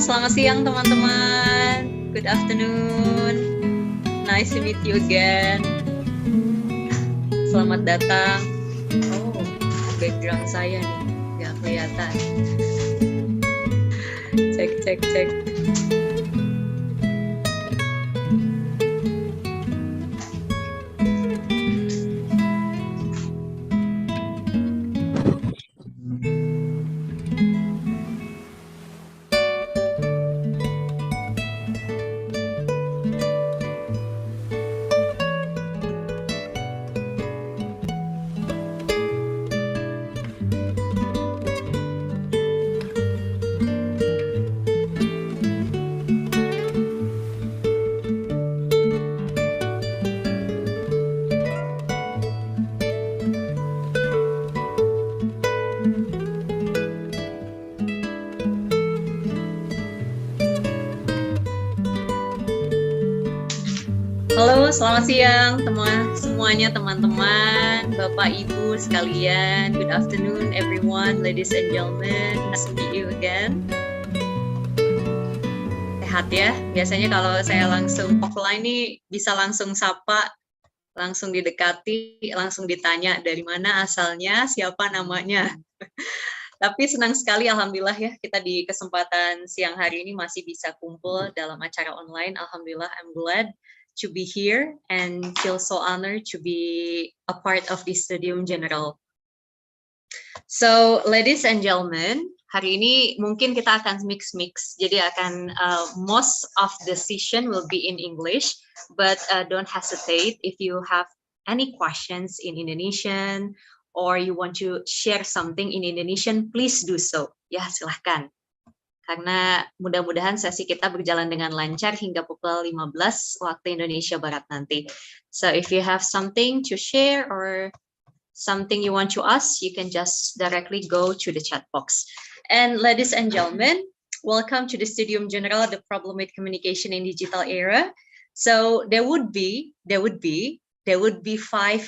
selamat siang teman-teman. Good afternoon. Nice to meet you again. Selamat datang. Oh, background saya nih, nggak kelihatan. Cek. Halo, selamat siang semuanya teman-teman, Bapak Ibu sekalian. Good afternoon everyone, ladies and gentlemen. Nice to meet you again. Sehat ya? Biasanya kalau saya langsung offline nih bisa langsung sapa, langsung didekati, langsung ditanya dari mana asalnya, siapa namanya. Tapi senang sekali alhamdulillah ya, kita di kesempatan siang hari ini masih bisa kumpul dalam acara online. Alhamdulillah, I'm glad to be here and feel so honored to be a part of the Studium General. So, ladies and gentlemen, hari ini mungkin kita akan mix. Jadi akan most of the session will be in English, but don't hesitate if you have any questions in Indonesian or you want to share something in Indonesian, please do so. Ya, silahkan. Karena mudah-mudahan sesi kita berjalan dengan lancar hingga pukul 15 waktu Indonesia Barat nanti. So if you have something to share or something you want to ask, you can just directly go to the chat box. And ladies and gentlemen, welcome to the Studium General, the problem with communication in digital era. So there would be 5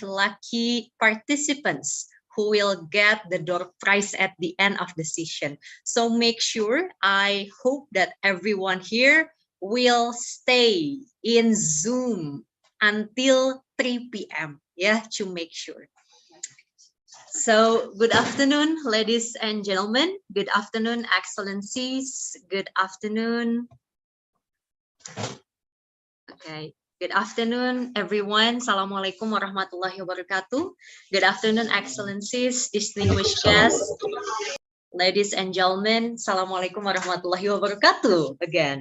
lucky participants who will get the door prize at the end of the session. So make sure, I hope that everyone here will stay in Zoom until 3 p.m. Yeah, to make sure. So good afternoon, ladies and gentlemen. Good afternoon, excellencies. Good afternoon. Okay. Good afternoon, everyone. Assalamualaikum warahmatullahi wabarakatuh. Good afternoon, excellencies, distinguished guests, ladies and gentlemen. Assalamualaikum warahmatullahi wabarakatuh. Again.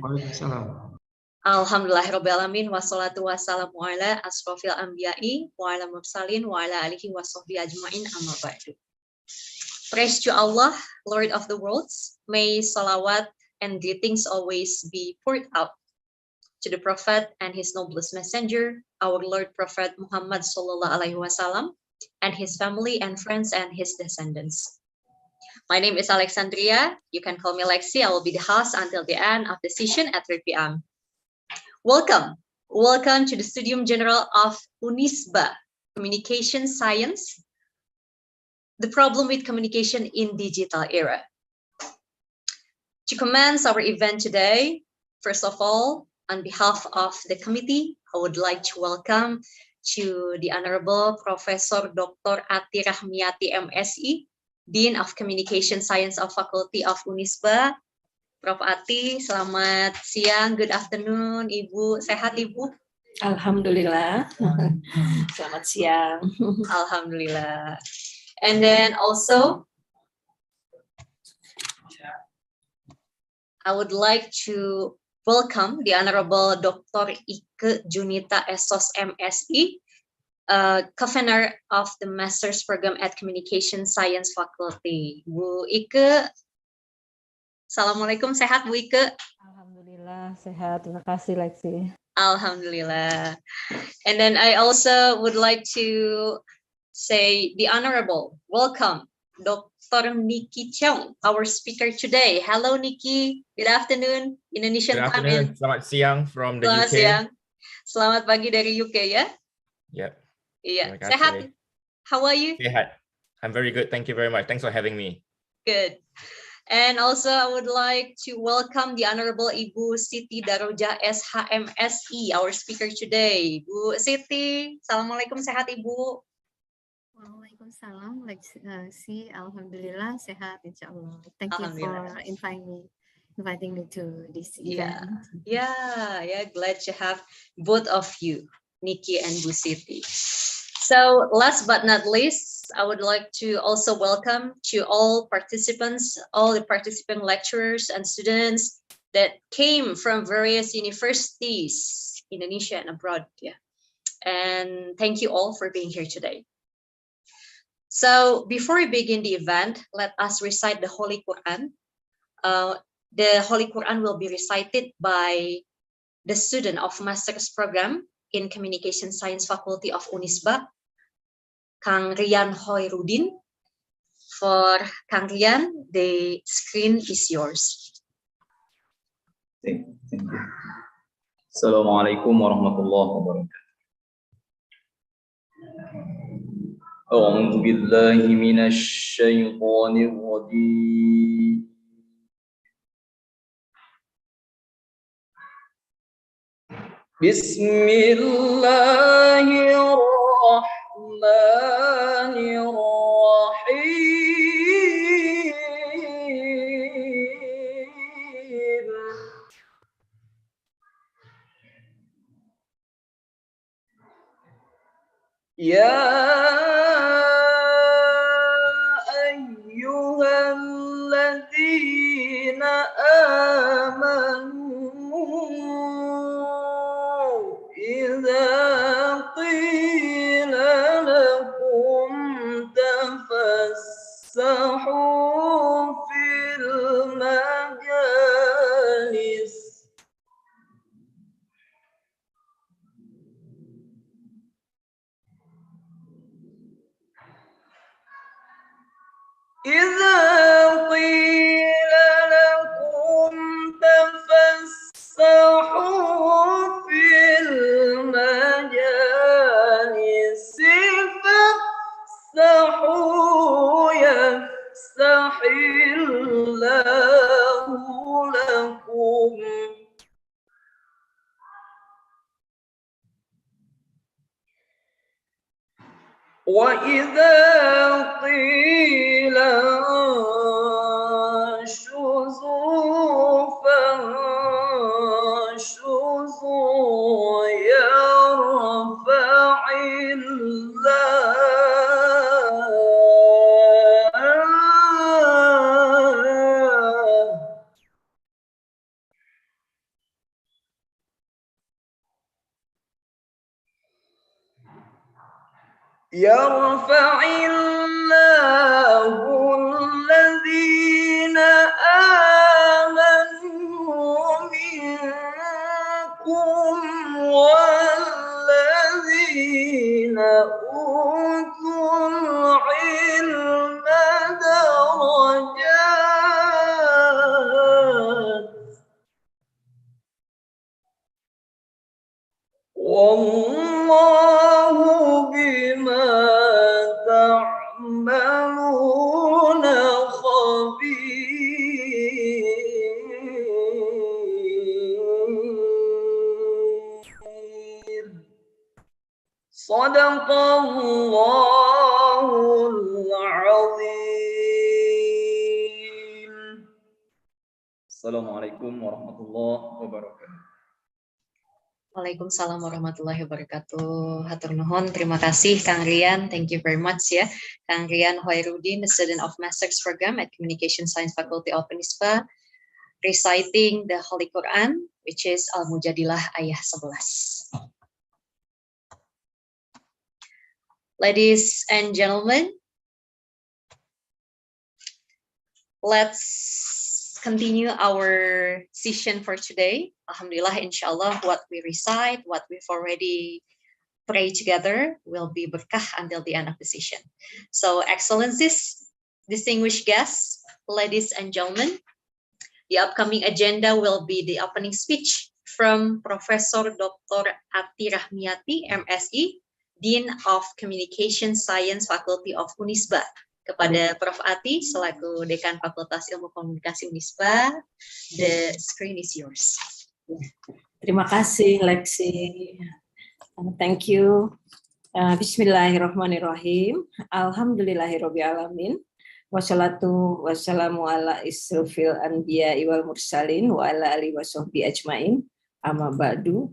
Alhamdulillahirabbil alamin wassalatu wassalamu ala asrofil anbiya'i wa ala mursalin wa ala alihi washabbihi ajmain amma ba'du. Praise to Allah, Lord of the worlds. May salawat and greetings always be poured out to the Prophet and his noblest messenger, our Lord Prophet Muhammad Sallallahu Alaihi Wasallam, and his family and friends and his descendants. My name is Alexandria. You can call me Lexi. I will be the host until the end of the session at 3 p.m. Welcome to the Studium General of Unisba, Communication Science, the problem with communication in digital era. To commence our event today, first of all, on behalf of the committee, I would like to welcome to the Honorable Professor Dr. Ati Rahmiati MSI, Dean of Communication Science of Faculty of Unisba. Prof. Ati, selamat siang, good afternoon, Ibu. Sehat, Ibu? Alhamdulillah. Selamat siang. Alhamdulillah. And then also, I would like to welcome the Honorable Dr. Ike Junita Esos MSI, co-founder of the Master's Program at Communication Science Faculty. Bu Ike, Assalamualaikum, sehat Bu Ike? Alhamdulillah, sehat. Terima kasih, Lexi. Alhamdulillah. And then I also would like to say the Honorable, welcome, Dr. Nikki Cheong, our speaker today. Hello, Nikki. Good afternoon, Indonesian Good time. afternoon. Selamat siang from the Selamat UK. siang. Selamat pagi dari UK ya. Yep. Iya. Terima kasih. Sehat. How are you? Sehat. I'm very good. Thank you very much. Thanks for having me. Good. And also I would like to welcome the Honorable Ibu Siti Daroja SHMSI, our speaker today. Bu Siti, Assalamualaikum, sehat Ibu? Waalaikumsalam, Alhamdulillah, sehat, insyaAllah. Thank you for inviting me to this event. Yeah, glad to have both of you, Nikki and Bu Siti. So last but not least, I would like to also welcome to all participants, all the participant lecturers and students that came from various universities, Indonesia and abroad. Yeah. And thank you all for being here today. So before we begin the event, let us recite the Holy Quran. The Holy Quran will be recited by the student of Master's Program in Communication Science Faculty of Unisba, Kang Rian Hoirudin. For Kang Rian, the screen is yours. Thank you. Assalamualaikum warahmatullahi wabarakatuh. A'udzu billahi minasy syaithanir rajim. Bismillahirrahmanirrahim. Ya ayyuhalladzina amanu idza qila lakum tafassahu fil majalis إذا قيل لكم تفسحوا في المجالس فافسحوا يفسح الله لكم وإذا قيل انشزوا فانشزوا يرفع يرفع الله الذين آمنوا منكم والذين أوتوا العلم درجات والله بما تعملون خبير صدق الله العظيم السلام عليكم ورحمة الله وبركاته. Waalaikumsalam warahmatullahi wabarakatuh. Hatur nuhun, terima kasih Kang Rian. Thank you very much ya. Kang Rian Hoirudin, the student of Master's Program at Communication Science Faculty of Unisba, reciting the Holy Quran, which is Al-Mujadilah ayat 11. Ladies and gentlemen, let's continue our session for today. Alhamdulillah, inshallah, what we recite, what we've already prayed together will be berkah until the end of the session. So, excellencies, distinguished guests, ladies and gentlemen, the upcoming agenda will be the opening speech from Professor Dr. Ati Rahmiati, MSI, Dean of Communication Science Faculty of Unisba, Kepada Prof. Ati selaku Dekan Fakultas Ilmu Komunikasi Unisba, the screen is yours. Terima kasih Lexi. Thank you. Bismillahirrahmanirrahim. Alhamdulillahirrabbilalamin. Wassalatu wassalamu ala isrofil anbiya wal mursalin wa ala alihi wasahbihi ajmain. Amma ba'du.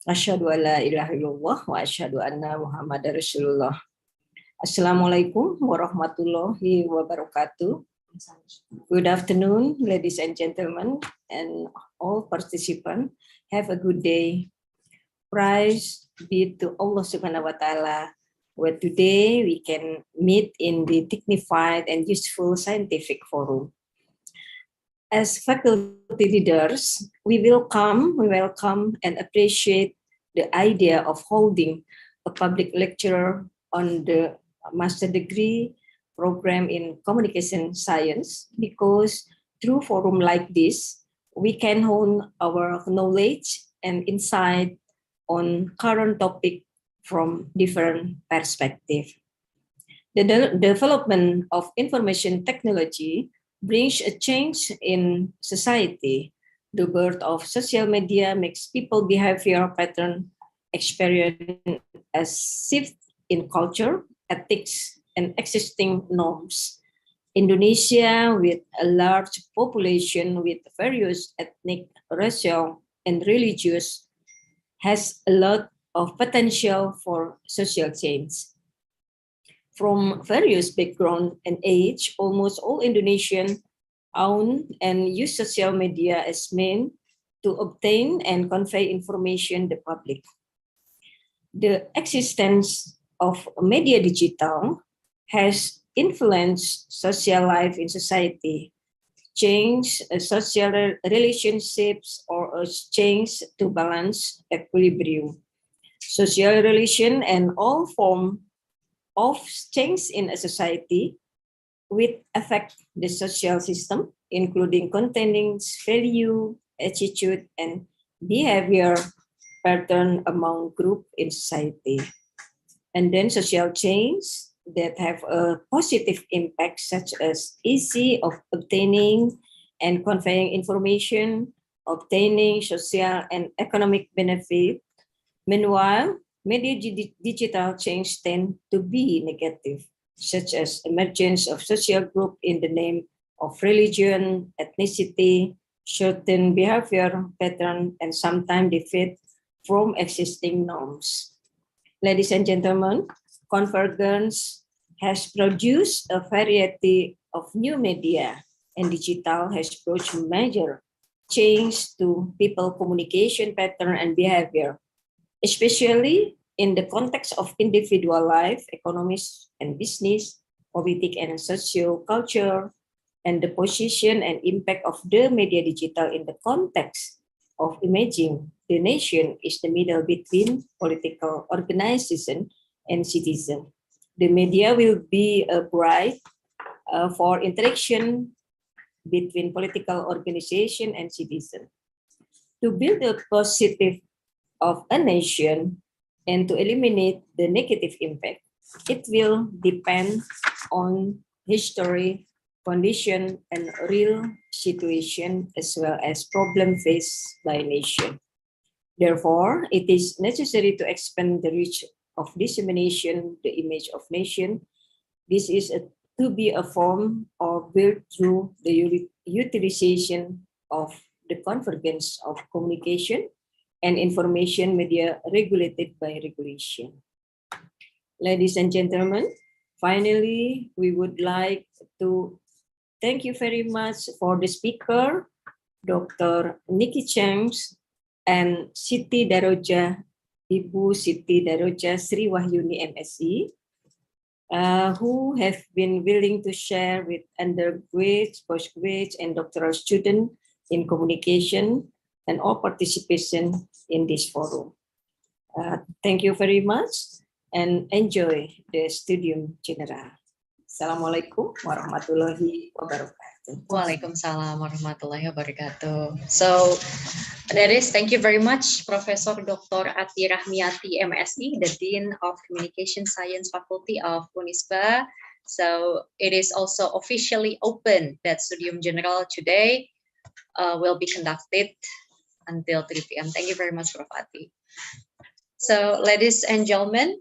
Asyhadu an la ilaha illallah wa asyhadu anna Muhammadar Rasulullah. Assalamualaikum warahmatullahi wabarakatuh. Good afternoon, ladies and gentlemen, and all participants. Have a good day. Praise be to Allah Subhanahu wa Ta'ala, where today we can meet in the dignified and useful scientific forum. As faculty leaders, we welcome and appreciate the idea of holding a public lecture on the master degree program in communication science, because through forum like this, we can hone our knowledge and insight on current topic from different perspectives. The development of information technology brings a change in society. The birth of social media makes people behavior pattern experience a shift in culture, ethics, and existing norms. Indonesia, with a large population with various ethnic, racial, and religious, has a lot of potential for social change. From various background and age, almost all Indonesians own and use social media as means to obtain and convey information to the public. The existence of media digital has influenced social life in society, changed social relationships, or change to balance equilibrium. Social relation and all form of change in a society which affect the social system, including containing value, attitude, and behavior pattern among group in society. And then social change that have a positive impact, such as easy of obtaining and conveying information, obtaining social and economic benefit. Meanwhile, media digital change tend to be negative, such as emergence of social group in the name of religion, ethnicity, certain behavior pattern, and sometimes defeat from existing norms. Ladies and gentlemen, convergence has produced a variety of new media, and digital has brought major change to people communication pattern and behavior, especially in the context of individual life, economics and business, politics and social culture, and the position and impact of the media digital in the context of imaging the nation is the middle between political organization and citizen. The media will be a bridge for interaction between political organization and citizen. To build a positive of a nation and to eliminate the negative impact, it will depend on history, condition, and real situation, as well as problem faced by nation. Therefore, it is necessary to expand the reach of dissemination, the image of nation. This is to be a form or built through the utilization of the convergence of communication and information media regulated by regulation. Ladies and gentlemen, finally, we would like to thank you very much for the speaker, Dr. Nikki Chang and Siti Daroja, Ibu Siti Daroja Sri Wahyuni MSc, who have been willing to share with undergraduates, postgraduates, and doctoral students in communication and all participation in this forum. Thank you very much and enjoy the Studium Generale. Assalamualaikum warahmatullahi wabarakatuh. Waalaikumsalam warahmatullahi wabarakatuh. So that is, thank you very much, Professor Dr. Ati Rahmiati, MSc, the Dean of Communication Science Faculty of Unisba, So it is also officially open that Studium Generale today will be conducted until 3 p.m. Thank you very much, Prof. Ati. So, ladies and gentlemen,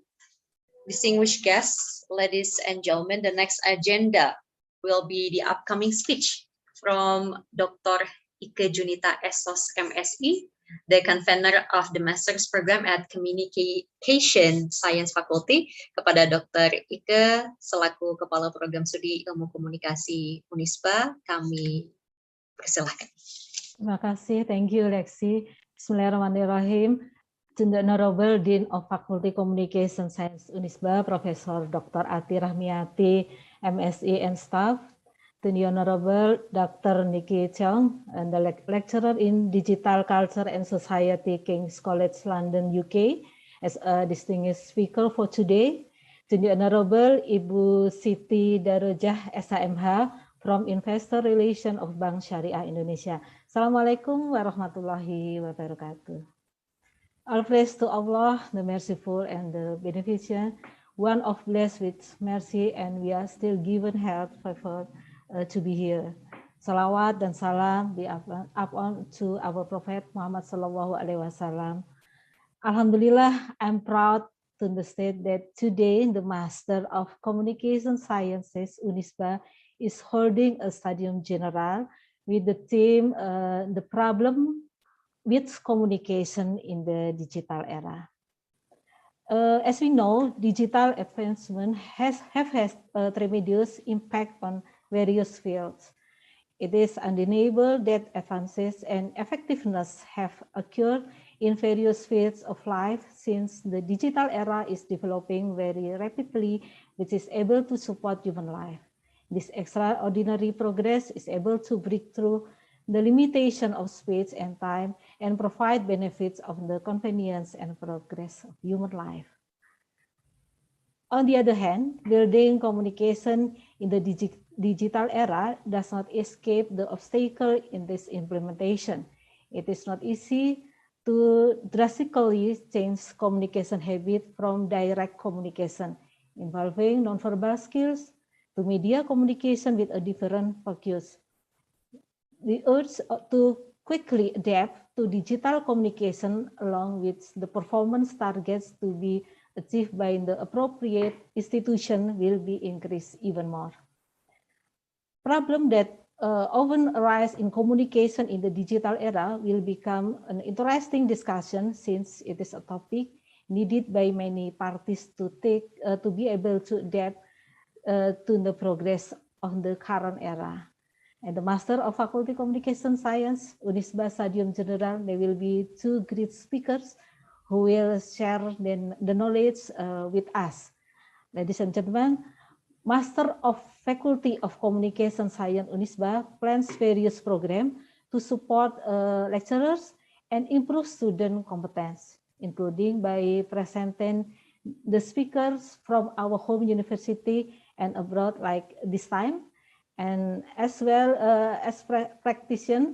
distinguished guests, ladies and gentlemen, the next agenda will be the upcoming speech from Dr. Ike Junita Esos MSI, the convener of the Master's Program at Communication Science Faculty, kepada Dr. Ike selaku Kepala Program Studi Ilmu Komunikasi Unisba, kami persilahkan. Terima kasih, thank you Lexi. Bismillahirrahmanirrahim. To the Honorable Dean of Faculty Communication Science Unisba, Professor Dr. Ati Rahmiati, MSc and staff. To the Honorable Dr. Nikki Cheong, and the lecturer in Digital Culture and Society, King's College London, UK, as a distinguished speaker for today. To the Honorable Ibu Siti Darujah, SHMH, from Investor Relations of Bank Syariah Indonesia. Assalamualaikum warahmatullahi wabarakatuh. All praise to Allah, the merciful and the beneficent, one of blessed with mercy, and we are still given health favor to be here. Salawat dan salam be upon to our Prophet Muhammad Sallallahu Alaihi Wasallam. Alhamdulillah, I'm proud to state that today the Master of Communication Sciences Unisba is holding a Studium Generale with the theme the problem with communication in the digital era. As we know, digital advancement have had a tremendous impact on various fields. It is undeniable that advances and effectiveness have occurred in various fields of life since the digital era is developing very rapidly, which is able to support human life. This extraordinary progress is able to break through the limitation of space and time and provide benefits of the convenience and progress of human life. On the other hand, building communication in the digital era does not escape the obstacle in this implementation. It is not easy to drastically change communication habit from direct communication involving nonverbal skills to media communication with a different focus. The urge to quickly adapt to digital communication along with the performance targets to be achieved by the appropriate institution will be increased even more. Problem that often arise in communication in the digital era will become an interesting discussion since it is a topic needed by many parties to be able to adapt to the progress of the current era. And the Master of Faculty Communication Science, Unisba Studium Generale, there will be two great speakers who will share the knowledge with us. Ladies and gentlemen, Master of Faculty of Communication Science Unisba plans various programs to support lecturers and improve student competence, including by presenting the speakers from our home university and abroad like this time, and as well as practitioner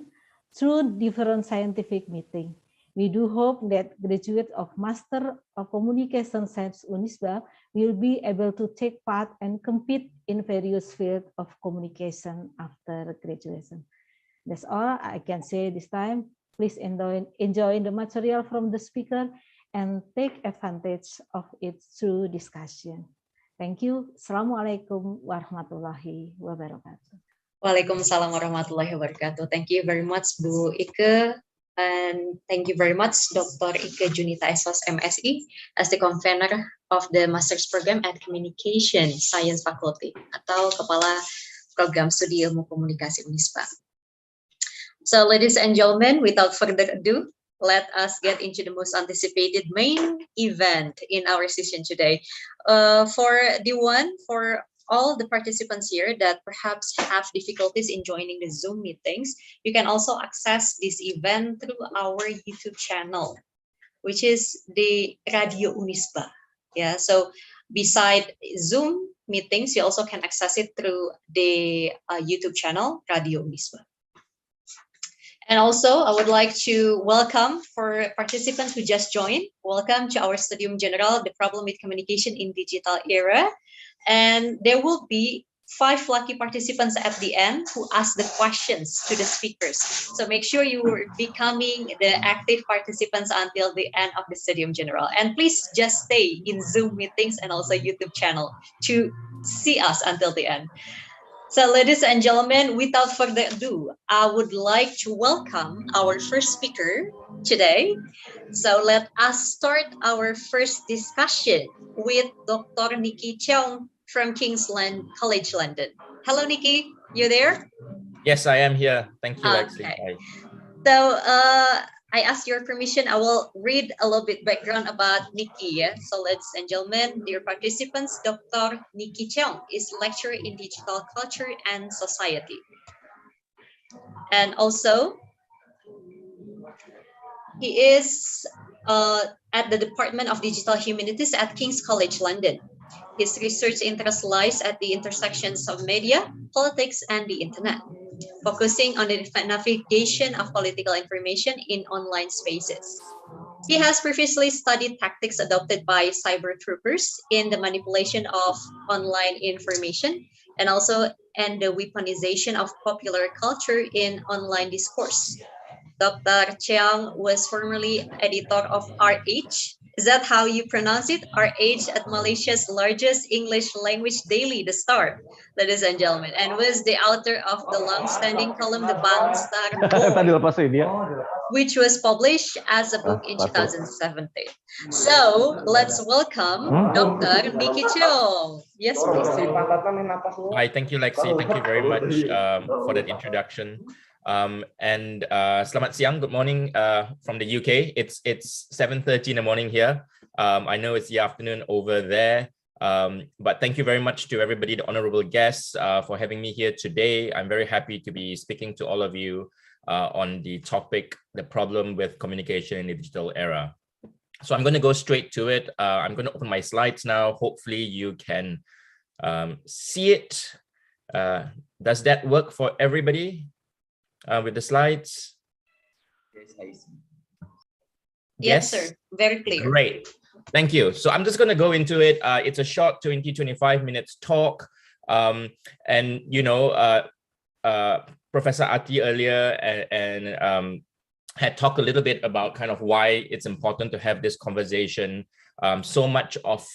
through different scientific meetings. We do hope that graduates of Master of Communication Science Unisba will be able to take part and compete in various fields of communication after graduation. That's all I can say this time. Please enjoy the material from the speaker and take advantage of it through discussion. Thank you. Assalamualaikum warahmatullahi wabarakatuh. Waalaikumsalam warahmatullahi wabarakatuh. Thank you very much, Bu Ike. And thank you very much, Dr. Ike Junita Esos MSI, as the convener of the Master's Program at Communication Science Faculty, atau Kepala Program Studi Ilmu Komunikasi Unisba. So, ladies and gentlemen, without further ado, let us get into the most anticipated main event in our session today. For all the participants here that perhaps have difficulties in joining the Zoom meetings, you can also access this event through our YouTube channel, which is the Radio Unisba. Yeah, so beside Zoom meetings, you also can access it through the YouTube channel Radio Unisba. And also, I would like to welcome for participants who just joined. Welcome to our Studium Generale, the problem with communication in digital era. And there will be 5 lucky participants at the end who ask the questions to the speakers. So make sure you are becoming the active participants until the end of the Studium Generale. And please just stay in Zoom meetings and also YouTube channel to see us until the end. So ladies and gentlemen, without further ado, I would like to welcome our first speaker today. So let us start our first discussion with Dr. Nikki Cheong from King's College London. Hello, Nikki, you there? Yes, I am here. Thank you, Lexi. Okay. Bye. So I ask your permission, I will read a little bit background about Nikki. Yeah? So ladies and gentlemen, dear participants, Dr. Nikki Cheong is lecturer in digital culture and society. And also, he is at the Department of Digital Humanities at King's College London. His research interest lies at the intersections of media, politics, and the internet, focusing on the navigation of political information in online spaces. He has previously studied tactics adopted by Cybertroopers in the manipulation of online information and the weaponization of popular culture in online discourse. Dr. Cheong was formerly editor of RH. Is that how you pronounce it? RH at Malaysia's largest English language daily, The Star, ladies and gentlemen, and was the author of the long-standing column The Bangstar Boy, which was published as a book in 2017. So let's welcome Dr. Nikki Cheong. Yes, please. Hi, thank you, Lexi. Thank you very much for that introduction. And selamat siang, good morning from the UK. It's 7:30 in the morning here. I know it's the afternoon over there, but thank you very much to everybody, the honorable guests, for having me here today. I'm very happy to be speaking to all of you on the topic, the problem with communication in the digital era. So I'm going to go straight to it. I'm going to open my slides now. Hopefully you can see it. Does that work for everybody? With the slides? Yes, I see. Yes, sir. Very clear. Great. Thank you. So I'm just going to go into it. It's a short 20-25 minutes talk. And, you know, Professor Ati earlier and had talked a little bit about kind of why it's important to have this conversation. So much of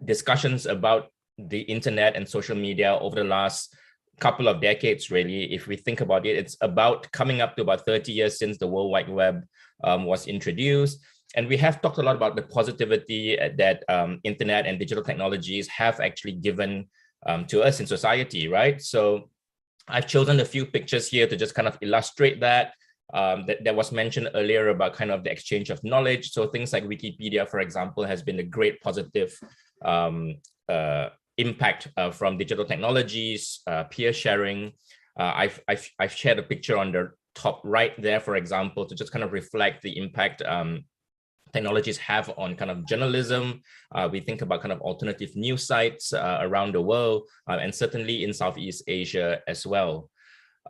discussions about the internet and social media over the last couple of decades, really. If we think about it, it's about coming up to about 30 years since the World Wide Web was introduced. And we have talked a lot about the positivity that internet and digital technologies have actually given to us in society, right? So I've chosen a few pictures here to just kind of illustrate that. That was mentioned earlier about kind of the exchange of knowledge. So things like Wikipedia, for example, has been a great positive impact from digital technologies, peer sharing. I've shared a picture on the top right there, for example, to just kind of reflect the impact technologies have on kind of journalism. We think about kind of alternative news sites around the world, and certainly in Southeast Asia as well.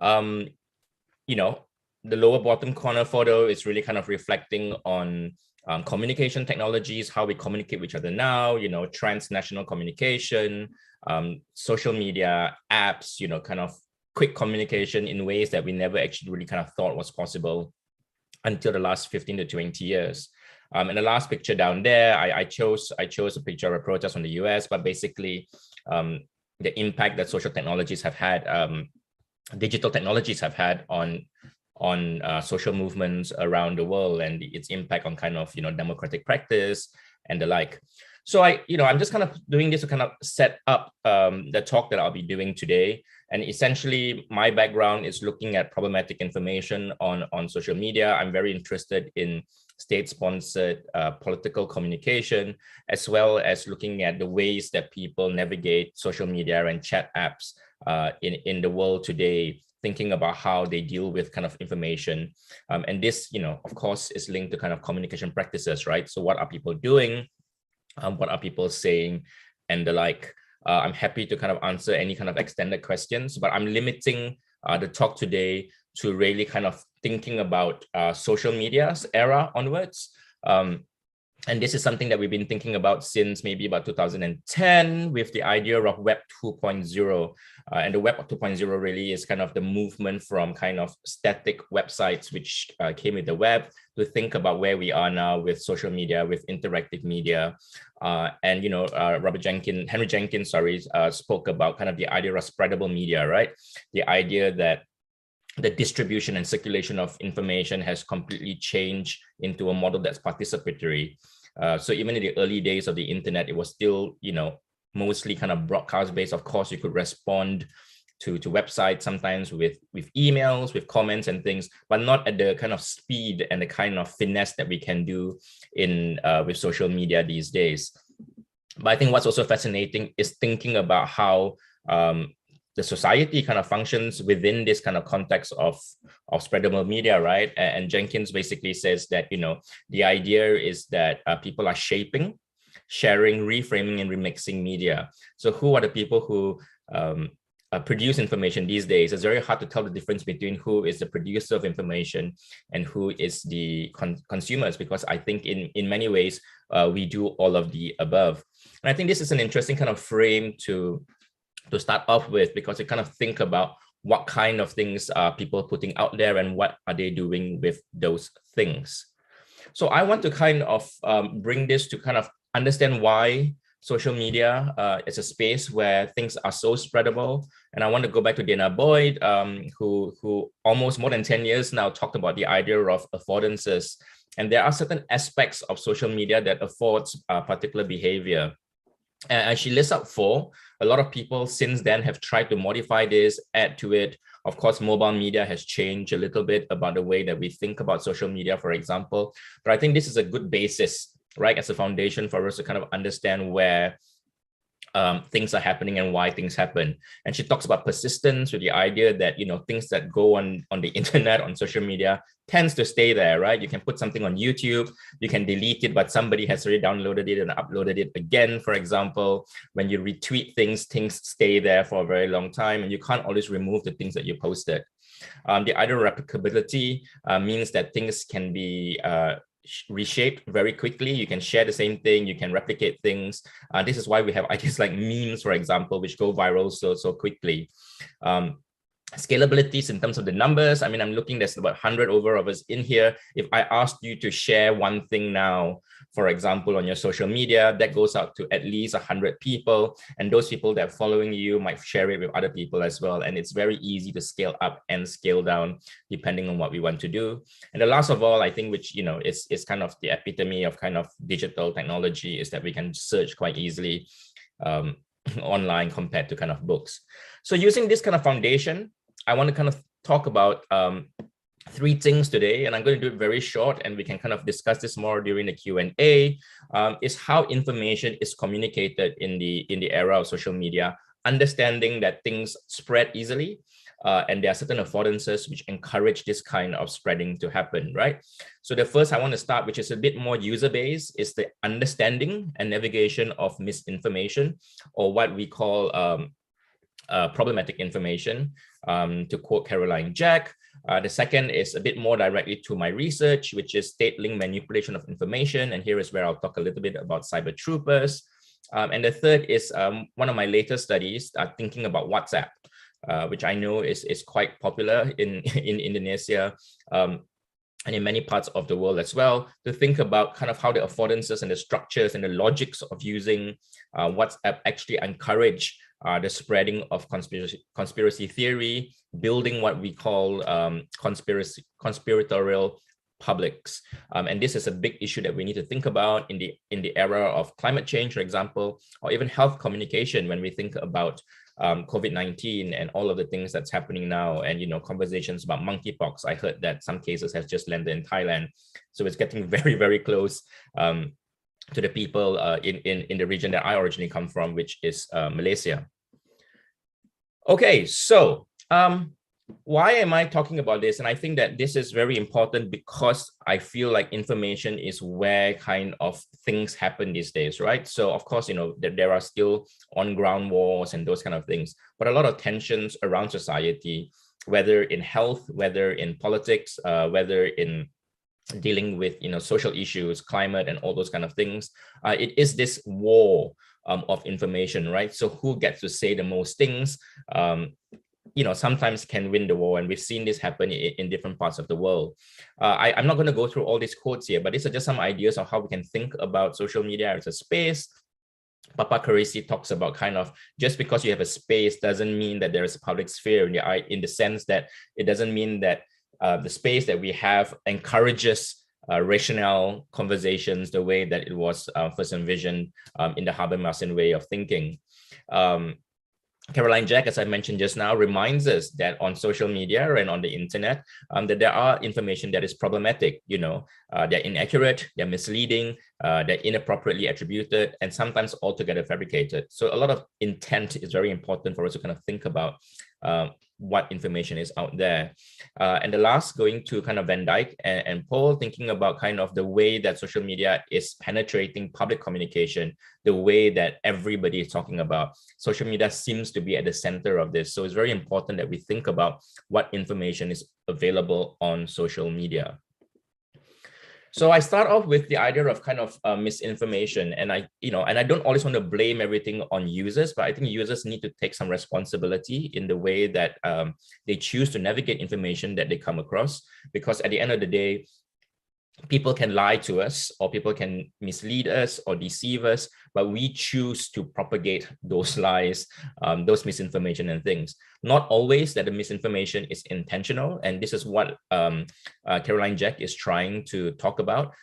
You know, the lower bottom corner photo is really kind of reflecting on communication technologies, how we communicate with each other now, you know, transnational communication, social media, apps, you know, kind of quick communication in ways that we never actually really kind of thought was possible until the last 15 to 20 years. And the last picture down there, I chose a picture of a protest from the US, but basically the impact that social technologies have had, digital technologies have had on social movements around the world and its impact on kind of, you know, democratic practice and the like. So I'm just kind of doing this to kind of set up the talk that I'll be doing today. And essentially my background is looking at problematic information on social media. I'm very interested in state-sponsored political communication, as well as looking at the ways that people navigate social media and chat apps in the world today, thinking about how they deal with kind of information. And this, you know, of course, is linked to kind of communication practices, right? So what are people doing? What are people saying? And the like. I'm happy to kind of answer any kind of extended questions, but I'm limiting the talk today to really kind of thinking about social media's era onwards. And this is something that we've been thinking about since maybe about 2010 with the idea of Web 2.0. And the Web 2.0 really is kind of the movement from kind of static websites, which came with the web, to think about where we are now with social media, with interactive media. And, you know, Henry Jenkins, spoke about kind of the idea of spreadable media, right? The idea that the distribution and circulation of information has completely changed into a model that's participatory. So even in the early days of the internet, it was still, you know, mostly kind of broadcast based. Of course, you could respond to websites sometimes with emails, with comments and things, but not at the kind of speed and the kind of finesse that we can do in with social media these days. But I think what's also fascinating is thinking about how the society kind of functions within this kind of context of spreadable media, right? And Jenkins basically says that, you know, the idea is that people are shaping, sharing, reframing, and remixing media. So who are the people who produce information these days? It's very hard to tell the difference between who is the producer of information and who is the consumers, because I think in many ways, we do all of the above. And I think this is an interesting kind of frame to start off with, because you kind of think about what kind of things are people putting out there and what are they doing with those things. So I want to kind of bring this to kind of understand why social media is a space where things are so spreadable. And I want to go back to Dana Boyd, who almost more than 10 years now talked about the idea of affordances. And there are certain aspects of social media that affords particular behavior. And she lists out 4. A lot of people since then have tried to modify this, add to it. Of course, mobile media has changed a little bit about the way that we think about social media, for example. But I think this is a good basis, right, as a foundation for us to kind of understand where things are happening and why things happen. And she talks about persistence, with the idea that, you know, things that go on the internet, on social media, tends to stay there, right? You can put something on YouTube, you can delete it, but somebody has already downloaded it and uploaded it again, for example. When you retweet things stay there for a very long time, and you can't always remove the things that you posted. The idea of replicability means that things can be reshaped very quickly. You can share the same thing, you can replicate things. This is why we have ideas like memes, for example, which go viral so quickly. Scalabilities in terms of the numbers. I mean, I'm looking, there's about 100 over of us in here. If I asked you to share one thing now, for example, on your social media, that goes out to at least 100 people. And those people that are following you might share it with other people as well. And it's very easy to scale up and scale down depending on what we want to do. And the last of all, I think, which, you know, is kind of the epitome of kind of digital technology, is that we can search quite easily online compared to kind of books. So using this kind of foundation, I want to kind of talk about 3 things today, and I'm going to do it very short, and we can kind of discuss this more during the Q&A, is how information is communicated in the era of social media, understanding that things spread easily, and there are certain affordances which encourage this kind of spreading to happen, right? So the first I want to start, which is a bit more user-based, is the understanding and navigation of misinformation, or what we call problematic information, to quote Caroline Jack. The second is a bit more directly to my research, which is state-linked manipulation of information. And here is where I'll talk a little bit about Cybertroopers. And the third is one of my latest studies, thinking about WhatsApp, which I know is quite popular in Indonesia, and in many parts of the world as well, to think about kind of how the affordances and the structures and the logics of using WhatsApp actually encourage the spreading of conspiracy theory, building what we call conspiratorial publics. And this is a big issue that we need to think about in the era of climate change, for example, or even health communication, when we think about COVID-19 and all of the things that's happening now, and, you know, conversations about monkeypox. I heard that some cases have just landed in Thailand. So it's getting very, very close to the people in the region that I originally come from, which is Malaysia. Okay, so why am I talking about this? And I think that this is very important because I feel like information is where kind of things happen these days, right? So of course, you know, there are still on-ground wars and those kind of things, but a lot of tensions around society whether in health, whether in politics, whether in dealing with social issues, climate, and all those kind of things. It is this war of information, right? So who gets to say the most things, sometimes can win the war, and we've seen this happen in different parts of the world. I'm not going to go through all these quotes here, but these are just some ideas of how we can think about social media as a space. Papa Carisi talks about kind of just because you have a space doesn't mean that there is a public sphere in the sense that it doesn't mean that the space that we have encourages rational conversations the way that it was first envisioned in the Habermas way of thinking. Caroline Jack, as I mentioned just now, reminds us that on social media and on the internet, that there are information that is problematic. They're inaccurate, they're misleading, they're inappropriately attributed, and sometimes altogether fabricated. So a lot of intent is very important for us to kind of think about what information is out there. And the last, going to kind of Van Dyke and Paul, thinking about kind of the way that social media is penetrating public communication, the way that everybody is talking about. Social media seems to be at the center of this. So it's very important that we think about what information is available on social media. So I start off with the idea of kind of misinformation, and I don't always want to blame everything on users, but I think users need to take some responsibility in the way that they choose to navigate information that they come across, because at the end of the day, people can lie to us, or people can mislead us or deceive us, but we choose to propagate those lies, those misinformation and things. Not always that the misinformation is intentional, and this is what Caroline Jack is trying to talk about.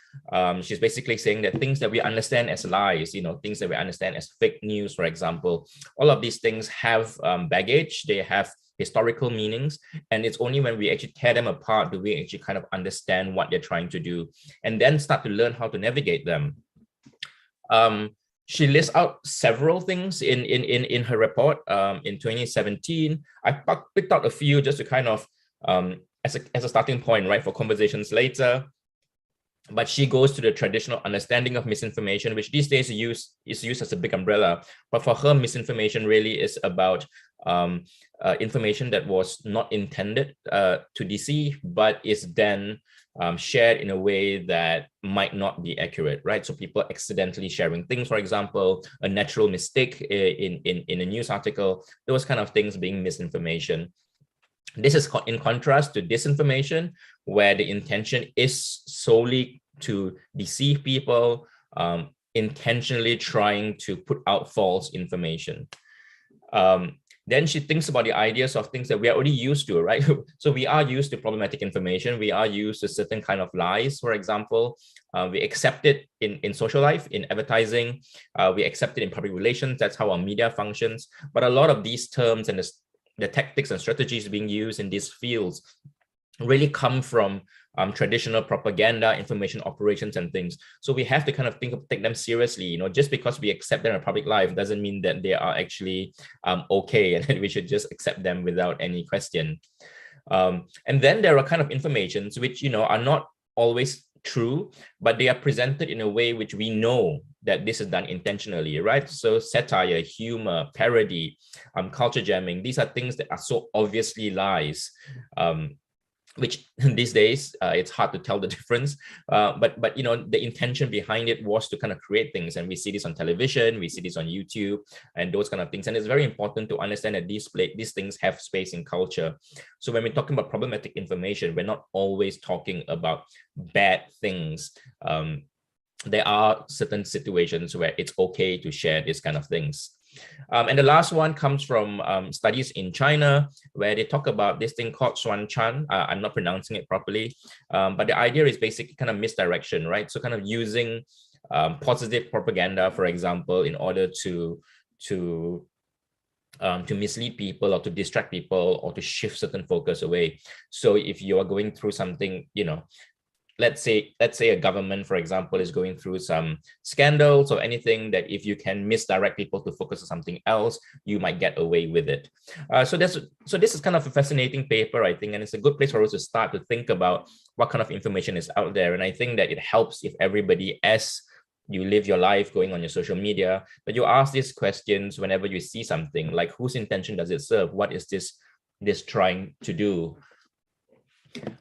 She's basically saying that things that we understand as lies, things that we understand as fake news, for example, all of these things have baggage, they have historical meanings, and it's only when we actually tear them apart do we actually kind of understand what they're trying to do, and then start to learn how to navigate them. She lists out several things in her report in 2017. I picked out a few just to kind of as a starting point, right, for conversations later. But she goes to the traditional understanding of misinformation, which these days is used as a big umbrella. But for her, misinformation really is about information that was not intended to deceive, but is then shared in a way that might not be accurate, right? So people accidentally sharing things, for example, a natural mistake in a news article, those kind of things being misinformation. This is in contrast to disinformation, where the intention is solely to deceive people, intentionally trying to put out false information. Then she thinks about the ideas of things that we are already used to, right? So we are used to problematic information. We are used to certain kind of lies, for example. We accept it in social life, in advertising. We accept it in public relations. That's how our media functions. But a lot of these terms and the tactics and strategies being used in these fields really come from traditional propaganda, information operations, and things. So we have to kind of take them seriously. Just because we accept them in public life doesn't mean that they are actually okay, and we should just accept them without any question. And then there are kind of informations which are not always true, but they are presented in a way which we know that this is done intentionally, right? So satire, humor, parody, culture jamming, these are things that are so obviously lies, which these days it's hard to tell the difference. But the intention behind it was to kind of create things, and we see this on television, we see this on YouTube, and those kind of things. And it's very important to understand that these things have space in culture. So when we're talking about problematic information, we're not always talking about bad things. There are certain situations where it's okay to share these kind of things. And the last one comes from studies in China, where they talk about this thing called Xuan Chan. I'm not pronouncing it properly, but the idea is basically kind of misdirection, right? So kind of using positive propaganda, for example, in order to mislead people or to distract people or to shift certain focus away. So if you are going through something, let's say a government, for example, is going through some scandals or anything, that if you can misdirect people to focus on something else, you might get away with it. So this is kind of a fascinating paper, I think, and it's a good place for us to start to think about what kind of information is out there. And I think that it helps if everybody, as you live your life going on your social media, that you ask these questions whenever you see something, like whose intention does it serve? What is this this trying to do.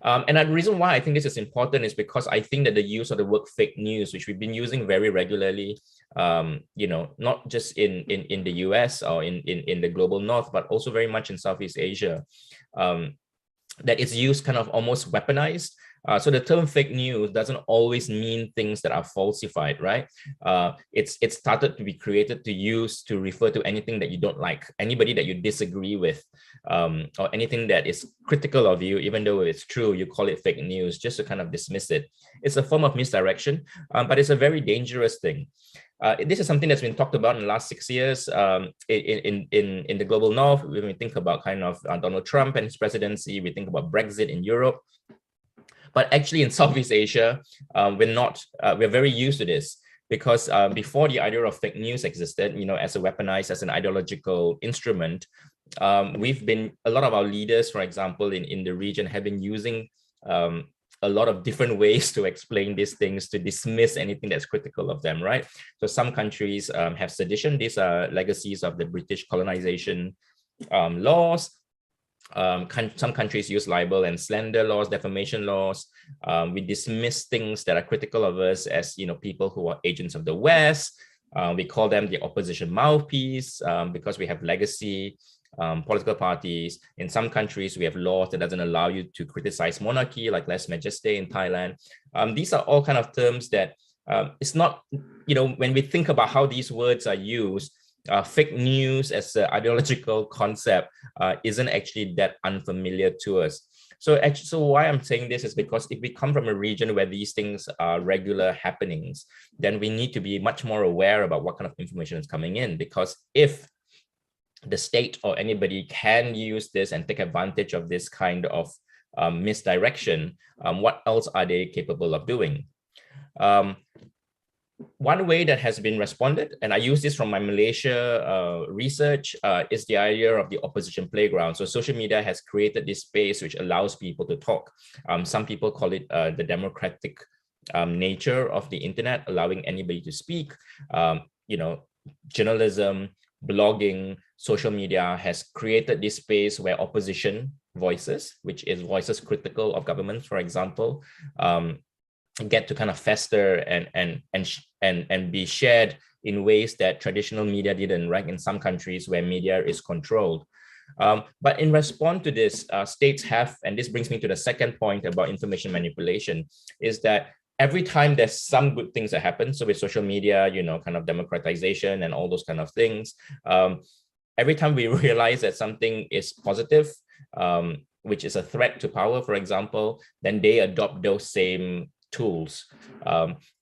And the reason why I think this is important is because I think that the use of the word fake news, which we've been using very regularly, not just in the US or in the global north, but also very much in Southeast Asia, that it's used kind of almost weaponized. So the term fake news doesn't always mean things that are falsified, right? It's started to be created to refer to anything that you don't like, anybody that you disagree with, or anything that is critical of you, even though it's true, you call it fake news just to kind of dismiss it. It's a form of misdirection, but it's a very dangerous thing. This is something that's been talked about in the last 6 years in the global north. When we think about kind of Donald Trump and his presidency, we think about Brexit in Europe. But actually in Southeast Asia, we're very used to this, because before the idea of fake news existed, as a weaponized, as an ideological instrument, a lot of our leaders, for example, in the region have been using a lot of different ways to explain these things, to dismiss anything that's critical of them, right? So some countries have sedition. These are legacies of the British colonization laws. Some countries use libel and slander laws, defamation laws. We dismiss things that are critical of us as people who are agents of the West. We call them the opposition mouthpiece because we have legacy political parties. In some countries, we have laws that doesn't allow you to criticize monarchy, like lèse majesté in Thailand. These are all kind of terms that it's not, when we think about how these words are used, fake news as an ideological concept isn't actually that unfamiliar to us. So why I'm saying this is because if we come from a region where these things are regular happenings, then we need to be much more aware about what kind of information is coming in. Because if the state or anybody can use this and take advantage of this kind of misdirection, what else are they capable of doing? One way that has been responded, and I use this from my Malaysia research, is the idea of the opposition playground. So social media has created this space which allows people to talk. Some people call it the democratic nature of the internet, allowing anybody to speak. Journalism, blogging, social media has created this space where opposition voices, which is voices critical of governments, for example, get to kind of fester and be shared in ways that traditional media didn't, right? In some countries where media is controlled. But in response to this, states have, and this brings me to the second point about information manipulation, is that every time there's some good things that happen, so with social media, kind of democratization and all those kind of things, every time we realize that something is positive, which is a threat to power, for example, then they adopt those same tools.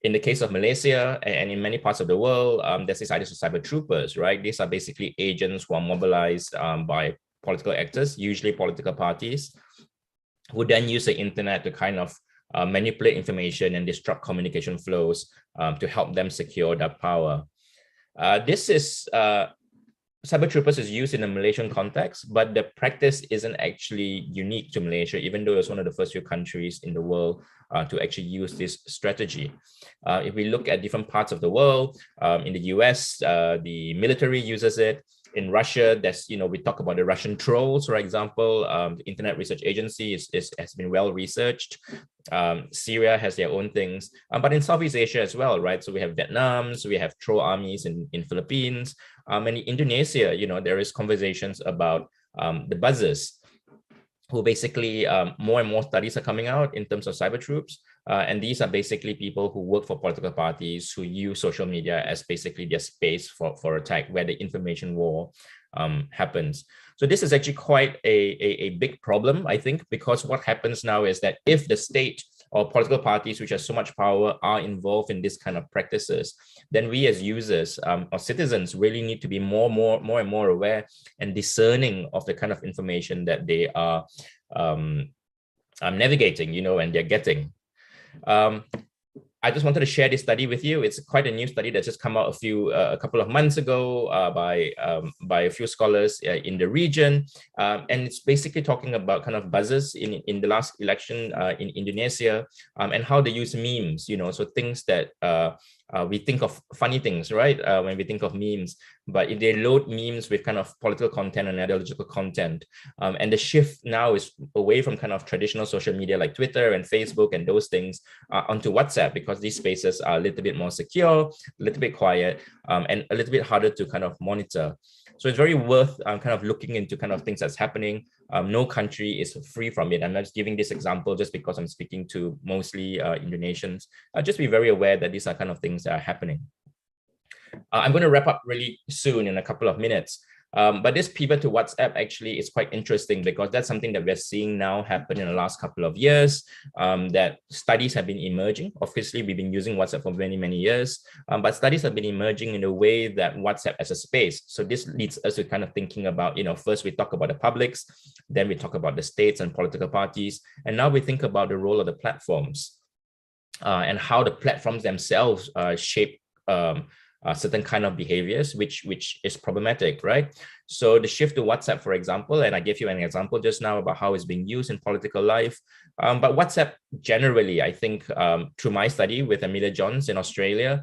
In the case of Malaysia and in many parts of the world, there's this idea of Cybertroopers, right? These are basically agents who are mobilized by political actors, usually political parties, who then use the internet to kind of manipulate information and disrupt communication flows to help them secure that power. Cybertroopers is used in a Malaysian context, but the practice isn't actually unique to Malaysia, even though it's one of the first few countries in the world to actually use this strategy. If we look at different parts of the world, in the US, the military uses it. In Russia, we talk about the Russian trolls, for example. The Internet Research Agency has been well researched. Syria has their own things, but in Southeast Asia as well, right? So we have Vietnam, so we have troll armies in Philippines, and in Indonesia, there is conversations about the buzzers, who basically more and more studies are coming out in terms of cyber troops. And these are basically people who work for political parties who use social media as basically their space for attack, where the information war happens. So this is actually quite a big problem, I think, because what happens now is that if the state or political parties which have so much power are involved in this kind of practices, then we as users or citizens really need to be more and more aware and discerning of the kind of information that they are navigating, and they're getting. I just wanted to share this study with you. It's quite a new study that just come out a couple of months ago by a few scholars in the region, and it's basically talking about kind of buzzers in the last election in Indonesia, and how they use memes. So things that we think of funny things, right? When we think of memes, but if they load memes with kind of political content and ideological content, and the shift now is away from kind of traditional social media like Twitter and Facebook and those things onto WhatsApp, because these spaces are a little bit more secure, a little bit quiet, and a little bit harder to kind of monitor. So it's very worth kind of looking into kind of things that's happening. No country is free from it. I'm not just giving this example just because I'm speaking to mostly Indonesians. Just be very aware that these are kind of things that are happening. I'm going to wrap up really soon in a couple of minutes. But this pivot to WhatsApp actually is quite interesting, because that's something that we're seeing now happen in the last couple of years, that studies have been emerging. Obviously, we've been using WhatsApp for many, many years, but studies have been emerging in a way that WhatsApp as a space. So this leads us to kind of thinking about, first we talk about the publics, then we talk about the states and political parties, and now we think about the role of the platforms and how the platforms themselves shape certain kind of behaviors, which is problematic, right? So the shift to WhatsApp, for example, and I gave you an example just now about how it's being used in political life, but WhatsApp generally, I think through my study with Amelia Johns in Australia,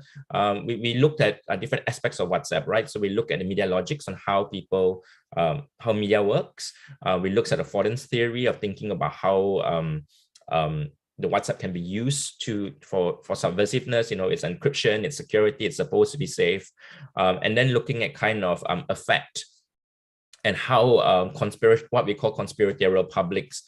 we looked at different aspects of WhatsApp, right? So we look at the media logics on how people, how media works. We looked at the Fordham's theory of thinking about how the WhatsApp can be used for subversiveness, its encryption, its security, it's supposed to be safe. And then looking at kind of effect and how what we call conspiratorial publics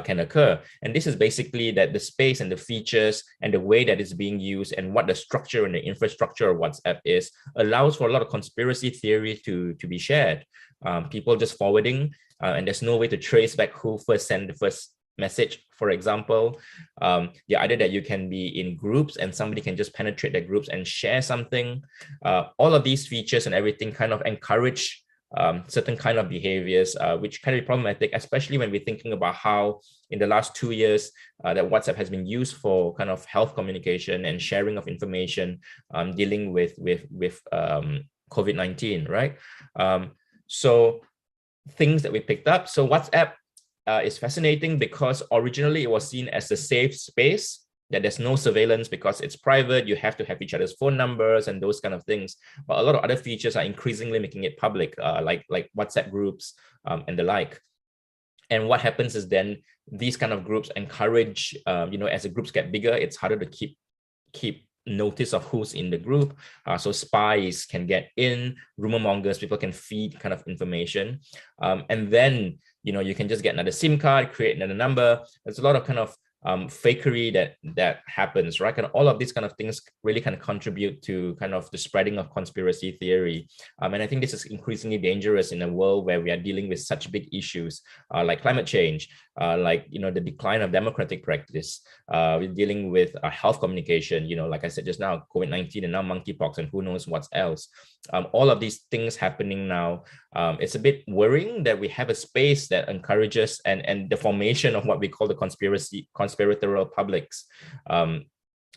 can occur. And this is basically that the space and the features and the way that it's being used and what the structure and the infrastructure of WhatsApp is allows for a lot of conspiracy theory to be shared. People just forwarding, and there's no way to trace back who first sent the first message, for example. The idea that you can be in groups and somebody can just penetrate their groups and share something. All of these features and everything kind of encourage certain kind of behaviors, which can be problematic, especially when we're thinking about how in the last 2 years that WhatsApp has been used for kind of health communication and sharing of information, dealing with COVID-19, right? So things that we picked up. So WhatsApp is fascinating because originally it was seen as a safe space, that there's no surveillance because it's private, you have to have each other's phone numbers and those kind of things. But a lot of other features are increasingly making it public, like WhatsApp groups and the like. And what happens is then these kind of groups encourage, as the groups get bigger, it's harder to keep notice of who's in the group. So spies can get in, rumor mongers, people can feed kind of information. And then, you can just get another SIM card, create another number. There's a lot of kind of fakery that happens, right? And all of these kind of things really kind of contribute to kind of the spreading of conspiracy theory. And I think this is increasingly dangerous in a world where we are dealing with such big issues like climate change, like, the decline of democratic practice. We're dealing with health communication, like I said just now, COVID-19 and now monkeypox and who knows what else. All of these things happening now, it's a bit worrying that we have a space that encourages and the formation of what we call the conspiratorial publics,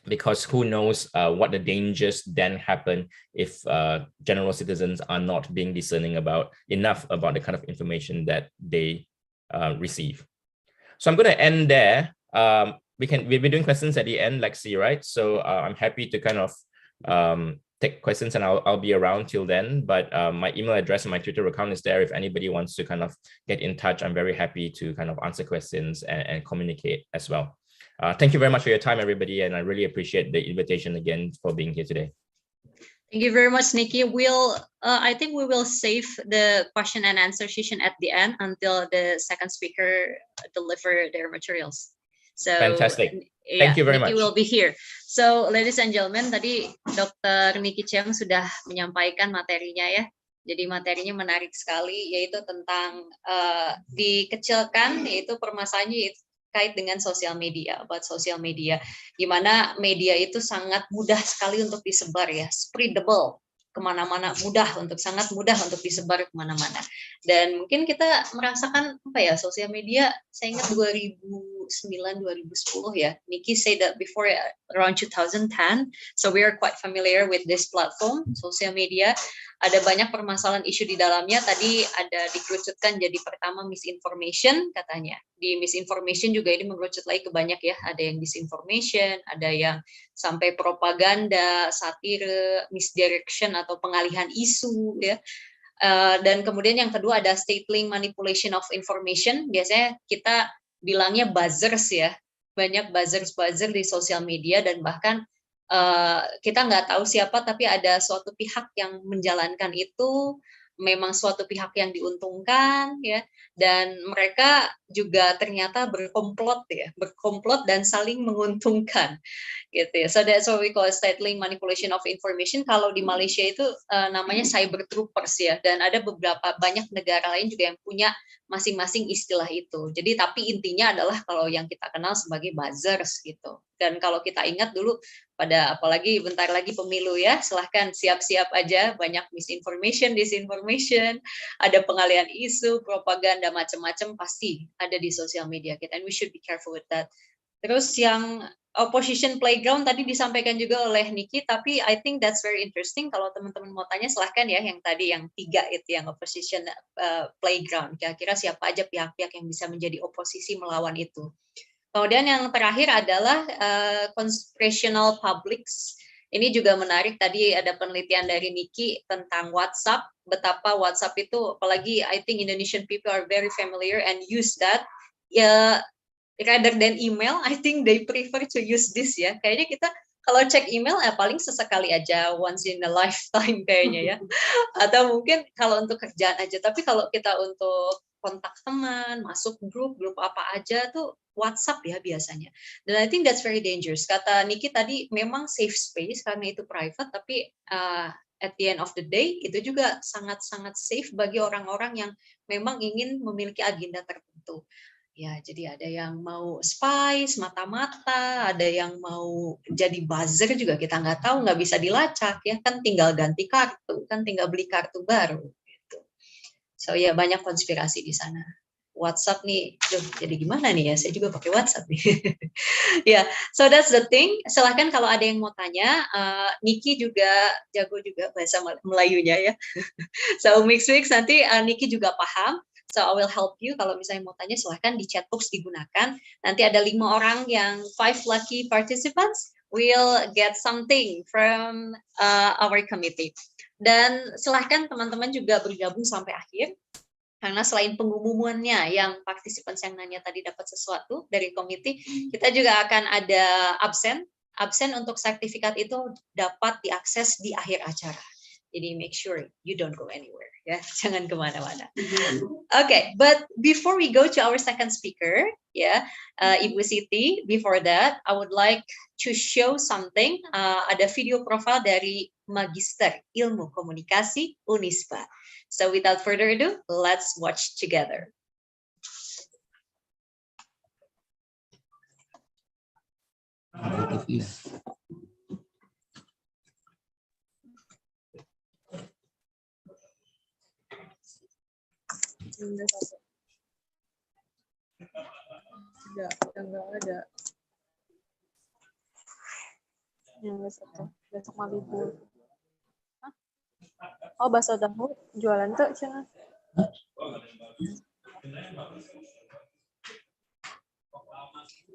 because who knows what the dangers then happen if general citizens are not being discerning enough about the kind of information that they receive. So I'm going to end there. We'll be doing questions at the end, Lexi, right? So I'm happy to kind of take questions, and I'll be around till then. But my email address and my Twitter account is there. If anybody wants to kind of get in touch, I'm very happy to kind of answer questions and communicate as well. Thank you very much for your time, everybody, and I really appreciate the invitation again for being here today. Thank you very much, Nikki. I think we will save the question and answer session at the end until the second speaker deliver their materials. So fantastic. Yeah, thank you very Nikki much. will be here. So ladies and gentlemen, tadi Dr. Nikki Chiang sudah menyampaikan materinya ya. Jadi materinya menarik sekali, yaitu tentang dikecilkan, yaitu permasalahannya terkait dengan sosial media, buat sosial media, di mana media itu sangat mudah sekali untuk disebar ya, spreadable kemana-mana, sangat mudah untuk disebar kemana-mana. Dan mungkin kita merasakan sosial media, saya ingat 2009-2010 ya. Nikki said that before around 2010. So we are quite familiar with this platform, social media. Ada banyak permasalahan isu di dalamnya. Tadi ada dikerucutkan jadi pertama misinformation katanya. Di misinformation juga ini mengerucut lagi ke banyak ya. Ada yang disinformation, ada yang sampai propaganda, satire, misdirection atau pengalihan isu ya. Dan kemudian yang kedua ada state-link manipulation of information. Biasanya kita bilangnya buzzers ya, banyak buzzer di sosial media dan bahkan kita nggak tahu siapa tapi ada suatu pihak yang menjalankan itu, memang suatu pihak yang diuntungkan ya, dan mereka juga ternyata berkomplot dan saling menguntungkan. Gitu ya. So that's what we call state-link manipulation of information. Kalau di Malaysia itu namanya Cybertroopers ya, dan ada banyak negara lain juga yang punya masing-masing istilah itu. Jadi tapi intinya adalah kalau yang kita kenal sebagai buzzers gitu. Dan kalau kita ingat dulu pada apalagi bentar lagi pemilu ya, silahkan siap-siap aja, banyak misinformation, disinformation, ada pengalihan isu, propaganda macam-macam pasti ada di sosial media kita, and we should be careful with that. Terus yang opposition playground tadi disampaikan juga oleh Nikki, tapi I think that's very interesting. Kalau teman-teman mau tanya silahkan ya, yang tadi yang 3 itu yang opposition playground. Kira-kira siapa aja pihak-pihak yang bisa menjadi oposisi melawan itu. Kemudian yang terakhir adalah conspirational publics. Ini juga menarik, tadi ada penelitian dari Nikki tentang WhatsApp, betapa WhatsApp itu, apalagi I think Indonesian people are very familiar and use that. Ya, rather than email, I think they prefer to use this ya. Kayaknya kita kalau cek email paling sesekali aja, once in a lifetime kayaknya ya. Atau mungkin kalau untuk kerjaan aja. Tapi kalau kita untuk kontak teman, masuk grup apa aja tuh WhatsApp ya biasanya. Dan I think that's very dangerous. Kata Nikki tadi memang safe space karena itu private, tapi at the end of the day itu juga sangat-sangat safe bagi orang-orang yang memang ingin memiliki agenda tertentu. Ya, jadi ada yang mau spy, mata-mata, ada yang mau jadi buzzer juga kita nggak tahu, nggak bisa dilacak ya, kan tinggal ganti kartu, kan tinggal beli kartu baru. Gitu. So ya banyak konspirasi di sana. WhatsApp nih, jadi gimana nih ya? Saya juga pakai WhatsApp nih. Ya, so that's the thing. Silahkan kalau ada yang mau tanya. Nikki juga jago juga bahasa Melayunya ya. So mix nanti Nikki juga paham. So I will help you. Kalau misalnya mau tanya silahkan di chat box digunakan. Nanti ada 5 orang yang 5 lucky participants will get something from our committee. Dan silahkan teman-teman juga bergabung sampai akhir. Karena selain pengumumannya yang participants yang nanya tadi dapat sesuatu dari komite, kita juga akan ada absen. Absen untuk sertifikat itu dapat diakses di akhir acara. Jadi make sure you don't go anywhere. Ya, jangan kemana-mana. Okay, but before we go to our second speaker, Ibu Siti, before that, I would like to show something. Ada video profile dari Magister Ilmu Komunikasi Unisba. So without further ado, let's watch together. Enggak ada. Yang satu, besok mah libur. Hah? Oh, bakso tahu jualan tuh cenah.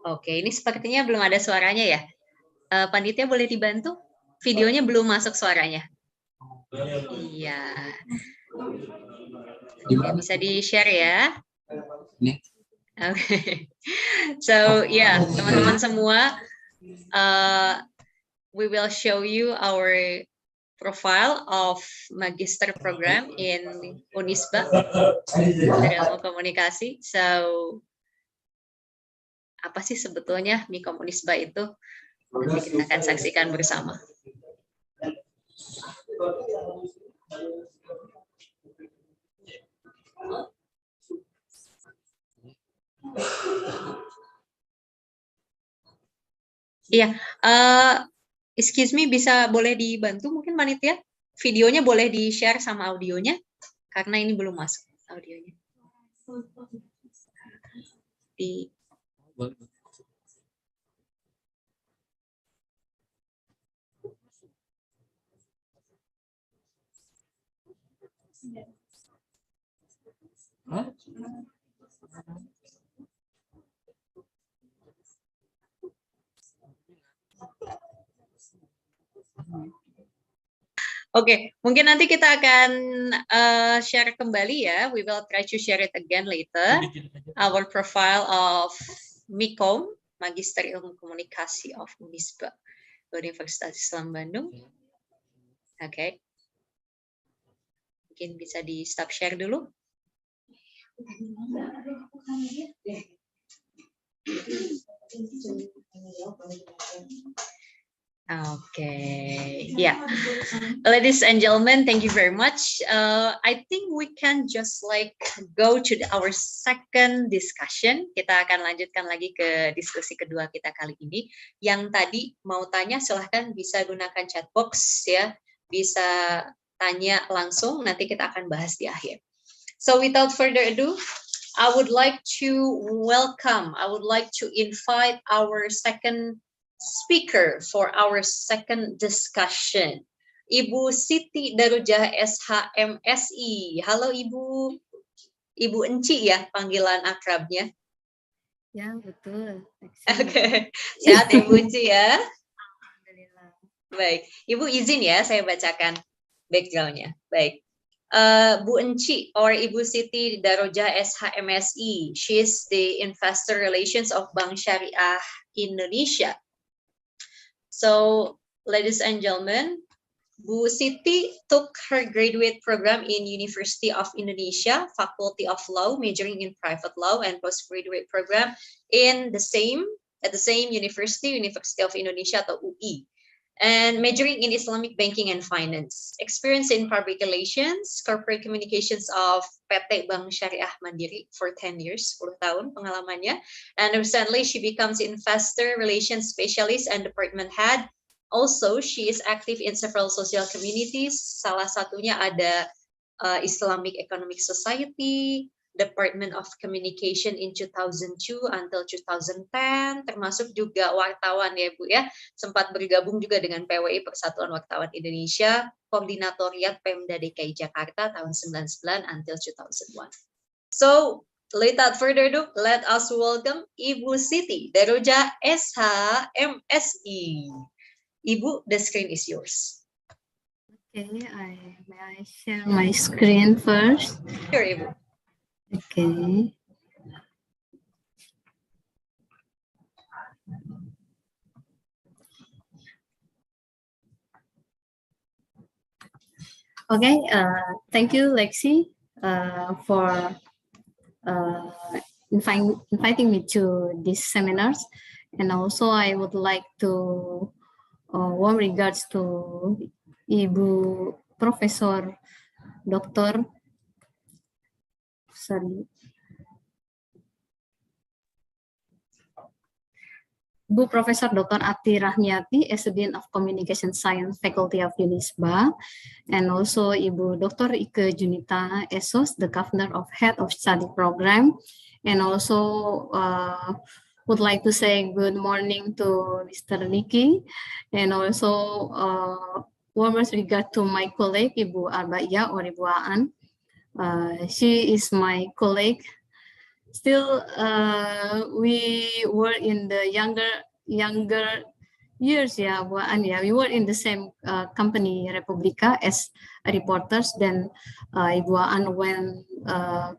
Oke, ini sepertinya belum ada suaranya ya. Panitia boleh dibantu? Videonya belum masuk suaranya. Iya. Oke, bisa di-share ya. Okay. So teman-teman semua, we will show you our profile of Magister program in Unisba, Ilmu Komunikasi. So, apa sih sebetulnya Mikom Unisba itu? Nanti kita akan saksikan bersama. Iya, excuse me, boleh dibantu mungkin panitia? Videonya boleh di-share sama audionya, karena ini belum masuk audionya. Oke, mungkin nanti kita akan share kembali ya. We will try to share it again later. Our profile of MIKOM, Magister Ilmu Komunikasi of Unisba, Universitas Islam Bandung. Oke. Mungkin bisa di stop share dulu. Okay, yeah. Ladies and gentlemen, thank you very much. I think we can just like go to our second discussion. Kita akan lanjutkan lagi ke diskusi kedua kita kali ini. Yang tadi mau tanya silahkan bisa gunakan chat box ya. Bisa tanya langsung, nanti kita akan bahas di akhir. So without further ado, I would like to invite our second speaker for our second discussion. Ibu Siti Darujah SHMSI. Halo Ibu. Ibu Enci ya panggilan akrabnya. Ya, betul. Oke. Sehat Ibu Enci ya? Alhamdulillah. Baik. Ibu izin ya saya bacakan background-nya. Baik. Bu Enci or Ibu Siti Darujah SHMSI. She is the Investor Relations of Bank Syariah Indonesia. So, ladies and gentlemen, Bu Siti took her graduate program in University of Indonesia, Faculty of Law, majoring in private law, and postgraduate program at the same university, University of Indonesia atau UI, and majoring in Islamic banking and finance. Experience in public relations, corporate communications of PT Bank Syariah Mandiri for 10 years, 10 tahun pengalamannya. And recently she becomes investor relations specialist and department head. Also, she is active in several social communities. Salah satunya ada Islamic Economic Society, Department of Communication in 2002 until 2010, termasuk juga wartawan ya Bu ya, sempat bergabung juga dengan PWI Persatuan Wartawan Indonesia, Koordinatoriat Pemda DKI Jakarta tahun 99 until 2001. So, without further ado, let us welcome Ibu Siti Darujah SHMSI. Ibu, the screen is yours. Okay, may I share my screen first? Sure, Ibu. Okay. Okay, thank you, Lexi, for inviting me to these seminars. And also I would like to warm regards to Ibu Profesor Dr. Bu Profesor Dr. Ati Rahmiati as Dean of Communication Science Faculty of Unisba, and also Ibu Dr. Ike Junita Esos, the Governor of Head of Study Program, and also would like to say good morning to Mr. Niki, and also warmest regard to my colleague Ibu Arbaya or Ibu Aan. She is my colleague. Still, we were in the younger years, yeah, Bu Aan, yeah. We were in the same company, Republika, as reporters. Then Ibu Aan went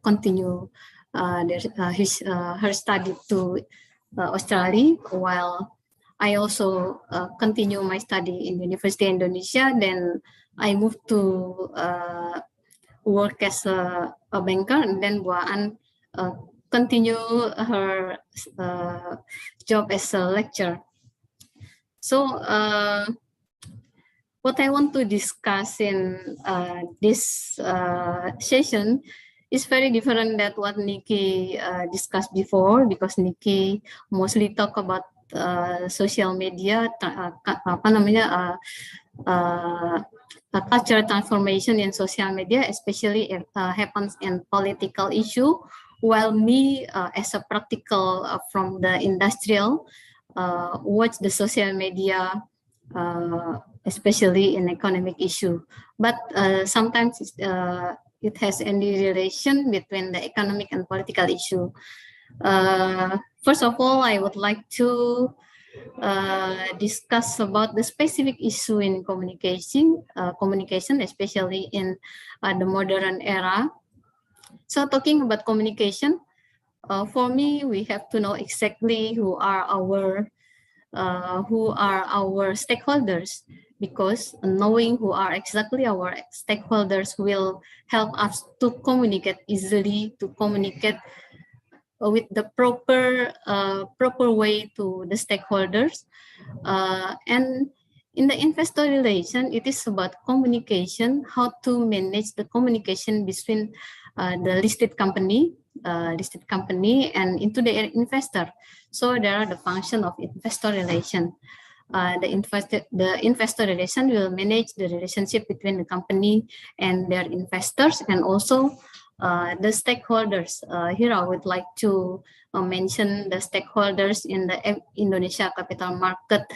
continue her study to Australia, while I also continue my study in University of Indonesia. Then I moved to work as a banker, and then Bu Aan continue her job as a lecturer. So what I want to discuss in this session is very different than what Nikki discussed before, because Nikki mostly talk about social media, cultural transformation in social media, especially if happens in political issue while me as a practical from the industrial watch the social media, especially in economic issue. But sometimes it has any relation between the economic and political issue. First of all, I would like to discuss about the specific issue in communication, especially in the modern era. So talking about communication, for me, we have to know exactly who are our stakeholders, because knowing who are exactly our stakeholders will help us to communicate easily, to communicate with the proper way to the stakeholders. And in the investor relation, it is about communication, how to manage the communication between the listed company and into the investor. So there are the function of investor relation. The investor relation will manage the relationship between the company and their investors, and also the stakeholders. Here I would like to mention the stakeholders in the Indonesia capital market.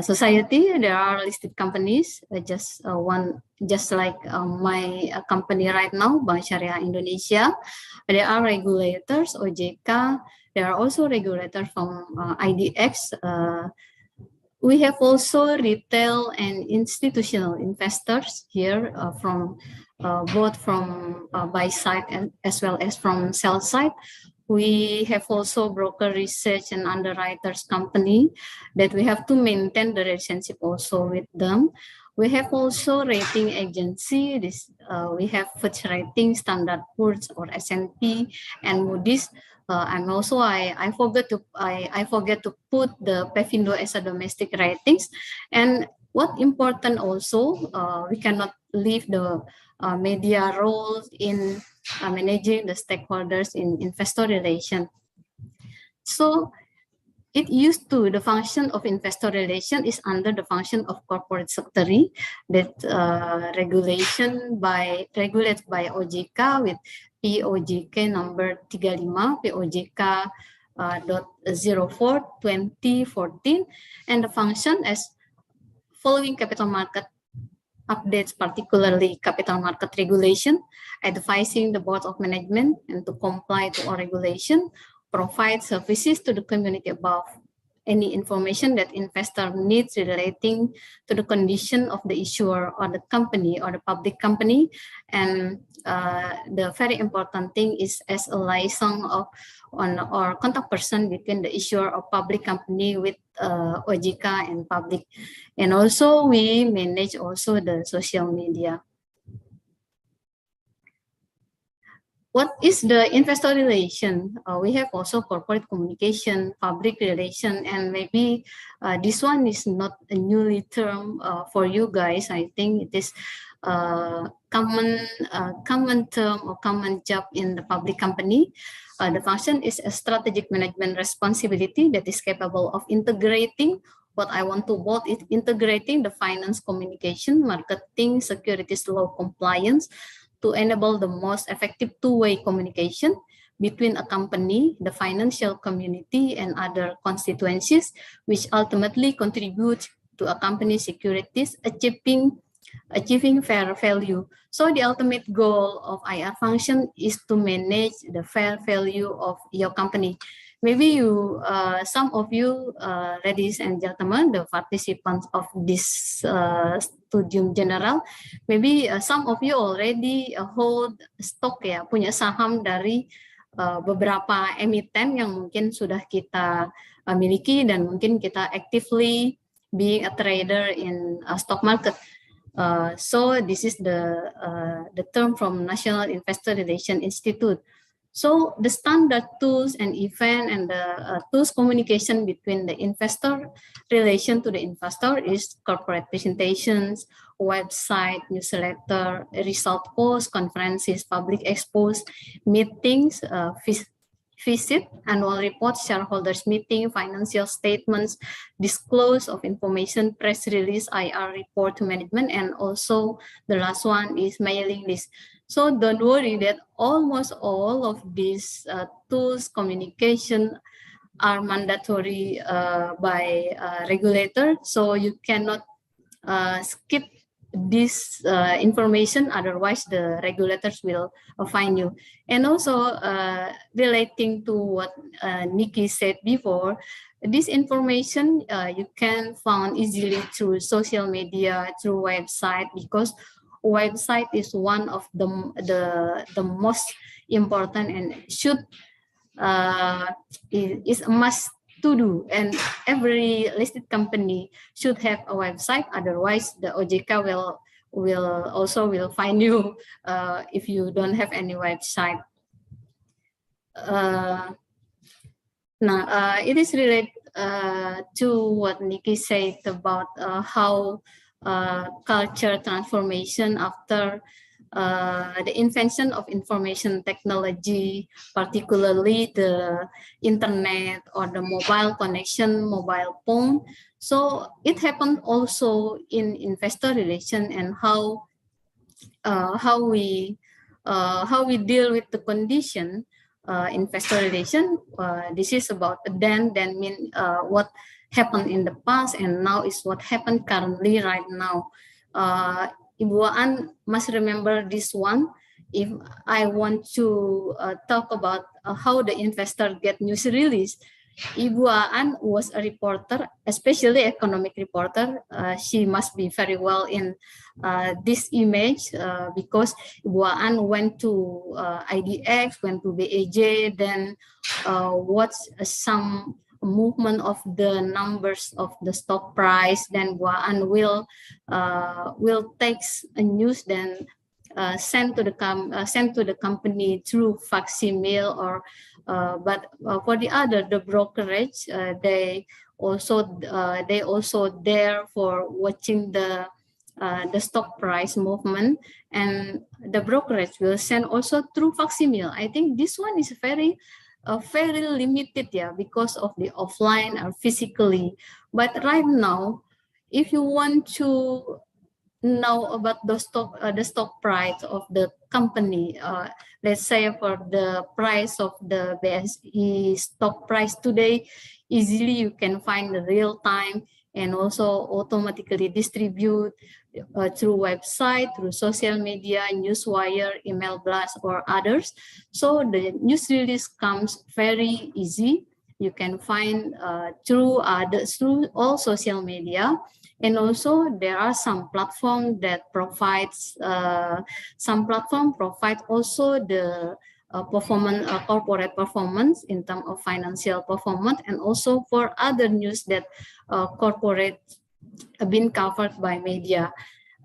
Society. There are listed companies, just like my company right now, Bank Syariah Indonesia. There are regulators, OJK. There are also regulators from IDX. We have also retail and institutional investors here, from both from buy side and as well as from sell side. We have also broker research and underwriters company that we have to maintain the relationship also with them. We have also rating agency. We have Fitch Rating, Standard Poor's or S&P, and Moody's. I forget to put the Pevindo as a domestic ratings. And what important also, we cannot leave the media role in managing the stakeholders in investor relation. So it used to, the function of investor relation is under the function of corporate secretary that regulated by OJK with POJK number 35, POJK .04/2014, and the function as following capital market updates, particularly capital market regulation, advising the board of management and to comply to all regulation, provide services to the community about any information that investor needs relating to the condition of the issuer or the company or the public company. And the very important thing is as a liaison or contact person between the issuer or public company with OJK and public. And also we manage also the social media. What is the investor relation? We have also corporate communication, public relation, and maybe this one is not a newly term for you guys. I think it is common term or common job in the public company. The function is a strategic management responsibility that is capable of integrating what I want to both is integrating the finance, communication, marketing, securities law compliance, to enable the most effective two-way communication between a company, the financial community, and other constituencies, which ultimately contribute to a company's securities achieving fair value. So the ultimate goal of IR function is to manage the fair value of your company. Maybe you, some of you, ladies and gentlemen, the participants of this Studium General, maybe some of you already hold stock ya, punya saham dari beberapa emiten yang mungkin sudah kita miliki dan mungkin kita actively being a trader in stock market. So this is the term from National Investor Relations Institute. So the standard tools and event and the tools communication between the investor relation to the investor is corporate presentations, website, newsletter, result posts, conferences, public expos, meetings, visit, annual reports, shareholders meeting, financial statements, disclose of information, press release, IR report to management, and also the last one is mailing list. So don't worry that almost all of these tools, communication are mandatory by regulator. So you cannot skip this information, otherwise the regulators will fine you. And also relating to what Nikki said before, this information you can find easily through social media, through website, because website is one of the most important and should is a must to do, and every listed company should have a website, otherwise the OJK will fine you if you don't have any website. Now it is related to what Nikki said about how culture transformation after the invention of information technology, particularly the internet or the mobile connection, mobile phone. So it happened also in investor relation, and how we deal with the condition investor relation. This is about then mean what happened in the past, and now is what happened currently right now. Ibu Aan must remember this one. If I want to talk about how the investor get news release, Ibu Aan was a reporter, especially economic reporter. She must be very well in this image because Ibu Aan went to IDX, went to BAJ, then watched some movement of the numbers of the stock price. Then Ibu Aan will take a news, then send to the company through facsimile or but for the other, the brokerage, they also there for watching the stock price movement, and the brokerage will send also through facsimile. I think this one is very limited, yeah, because of the offline or physically. But right now, if you want to know about the stock price of the company, let's say for the price of the BSE stock price today, easily you can find the real time and also automatically distribute through website, through social media, newswire, email blast, or others. So the news release comes very easy. You can find through all social media. And also there are some platform that provides also the corporate performance in terms of financial performance, and also for other news that corporate have been covered by media.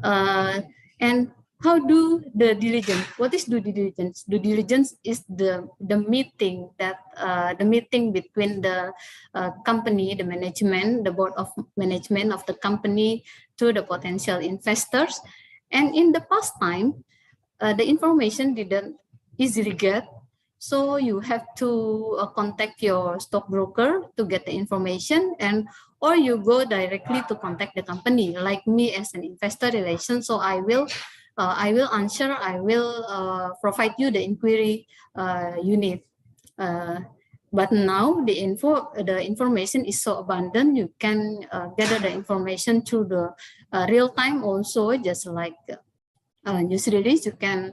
And how do the diligence? What is due diligence? Due diligence is the meeting that the meeting between the company, the management, the board of management of the company to the potential investors. And in the past time, the information didn't easily get, so you have to contact your stockbroker to get the information, and or you go directly to contact the company. Like me as an investor relations, so I will answer, I will provide you the inquiry you need. But now the information is so abundant, you can gather the information through the real time also, just like news release. You can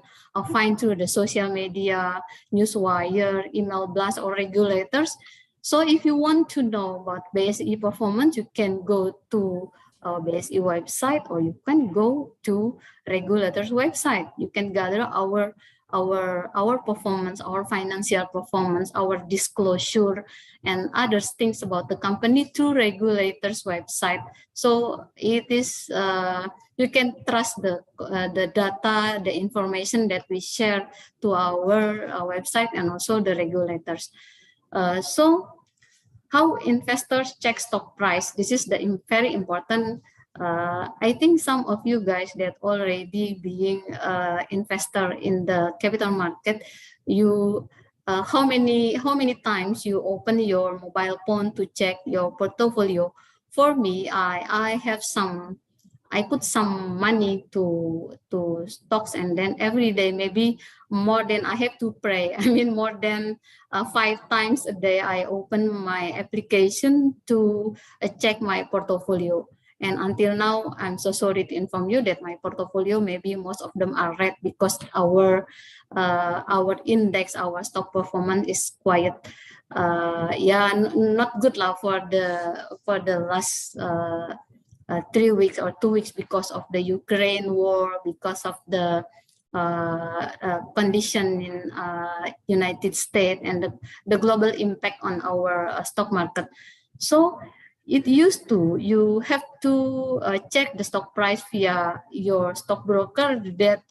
find through the social media, newswire, email blast, or regulators. So if you want to know about BSE performance, you can go to BSE website, or you can go to regulators website. You can gather our performance, our financial performance, our disclosure, and other things about the company through regulators website. So it is you can trust the data, the information that we share to our website, and also the regulators. So how investors check stock price? This is the very important. I think some of you guys that already being investor in the capital market, you how many times you open your mobile phone to check your portfolio. For me, I have some, I put some money to stocks, and then every day, maybe more than I have to pray. I mean, more than 5 times a day, I open my application to check my portfolio. And until now, I'm so sorry to inform you that my portfolio, maybe most of them are red, because our index, our stock performance is quite not good lah for the last 3 weeks or 2 weeks, because of the Ukraine war, because of the condition in United States, and the global impact on our stock market. So it used to, you have to check the stock price via your stockbroker that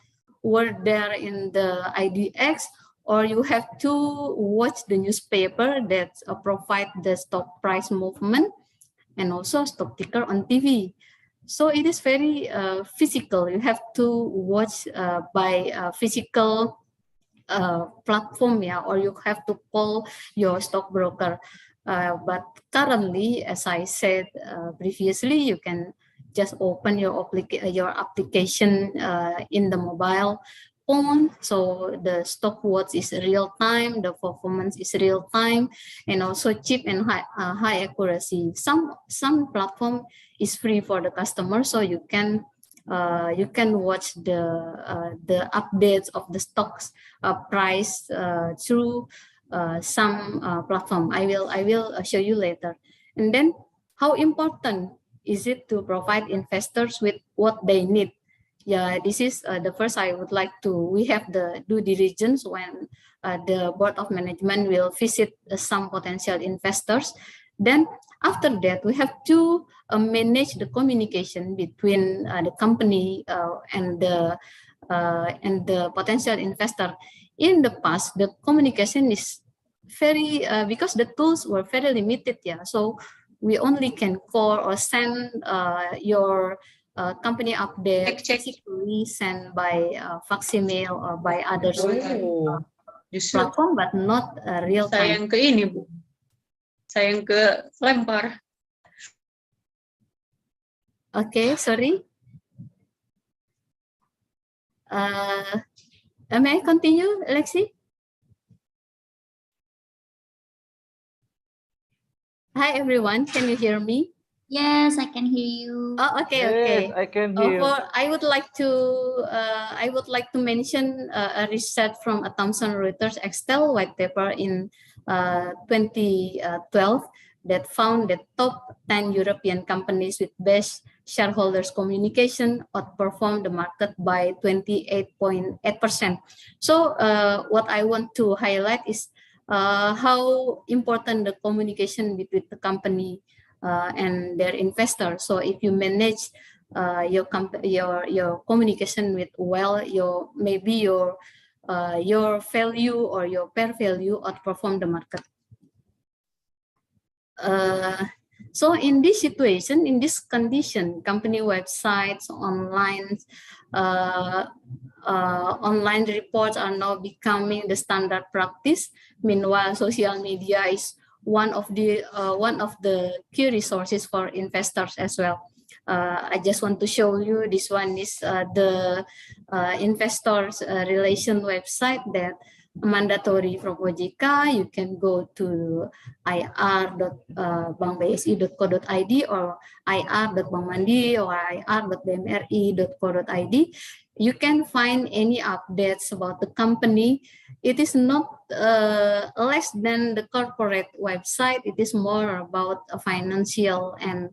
were there in the IDX, or you have to watch the newspaper that provide the stock price movement, and also stock ticker on TV. So it is very physical. You have to watch by physical platform, or you have to call your stockbroker. But currently, as I said previously, you can just open your application in the mobile phone. So the stock watch is real time, the performance is real time, and also cheap and high accuracy. Some platform is free for the customer, so you can watch the updates of the stocks price through some platform. I will show you later. And then, how important is it to provide investors with what they need? Yeah, this is the first I would like to. We have the due diligence when the board of management will visit some potential investors. Then after that, we have to manage the communication between the company and the potential investor. In the past, the communication is very because the tools were very limited. Yeah, so we only can call or send your company update physically, sent by faximile or by other platform, but not real time. Sayang ke ini, Bu. Sayang ke lempar. Okay, sorry. May I continue, Lexi? Hi, everyone. Can you hear me? Yes, I can hear you. Oh, okay. Yes, I can hear. I would like to mention a research from a Thomson Reuters Excel white paper in 2012 that found that top 10 European companies with best shareholders communication outperformed the market by 28.8%. So what I want to highlight is how important the communication between the company and their investors. So if you manage your communication with well, maybe your value or your pair value outperform the market. So in this situation, in this condition, company websites, online reports are now becoming the standard practice. Meanwhile, social media is one of the key resources for investors as well. I just want to show you, this one is the investors relation website that mandatory from OJK. You can go to ir.bankbsi.co.id or ir.bankmandi or ir.bmri.co.id. You can find any updates about the company. It is not less than the corporate website. It is more about financial and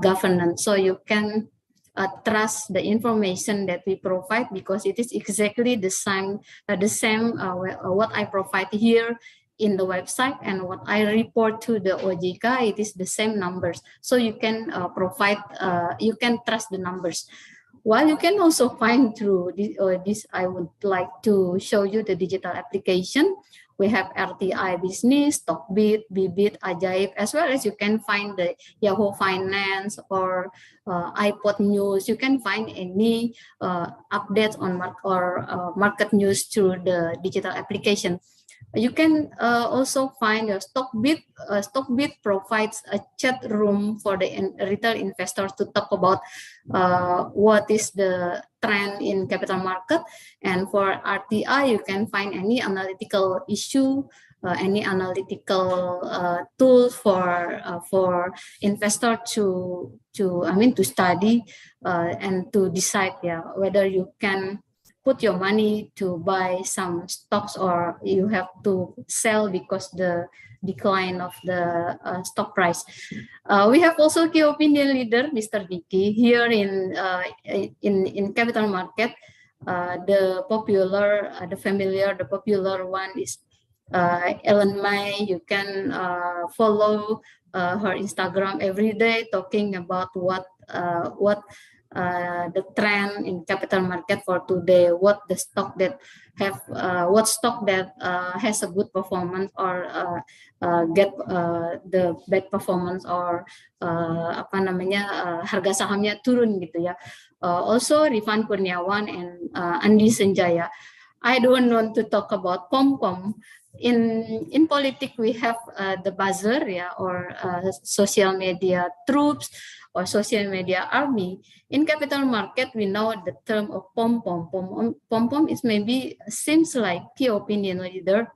governance. So you can trust the information that we provide, because it is exactly the same what I provide here in the website and what I report to the OJK. It is the same numbers, so you can you can trust the numbers. While you can also find through this, I would like to show you the digital application. We have RTI Business, Stockbit, Bibit, Ajaib, as well as you can find the Yahoo Finance or iPod News. You can find any updates on market news through the digital application. You can also find your Stockbit. Stockbit provides a chat room for the retail investors to talk about what is the trend in capital market. And for RTI, you can find any analytical issue, any analytical tools for investor to study and to decide whether you can put your money to buy some stocks or you have to sell because the decline of the stock price. We have also key opinion leader, Mr. Vicky, here in capital market. The popular one is Ellen May. You can follow her Instagram every day, talking about what the trend in capital market for today, what the stock that have has a good performance or get the bad performance or harga sahamnya turun gitu ya. Also Rifan Kurniawan and Andi Senjaya. I don't want to talk about pom-pom. In politics, we have the buzzer, or social media troops or social media army. In capital market, we know the term of pom-pom. Pom-pom is maybe seems like key opinion leader,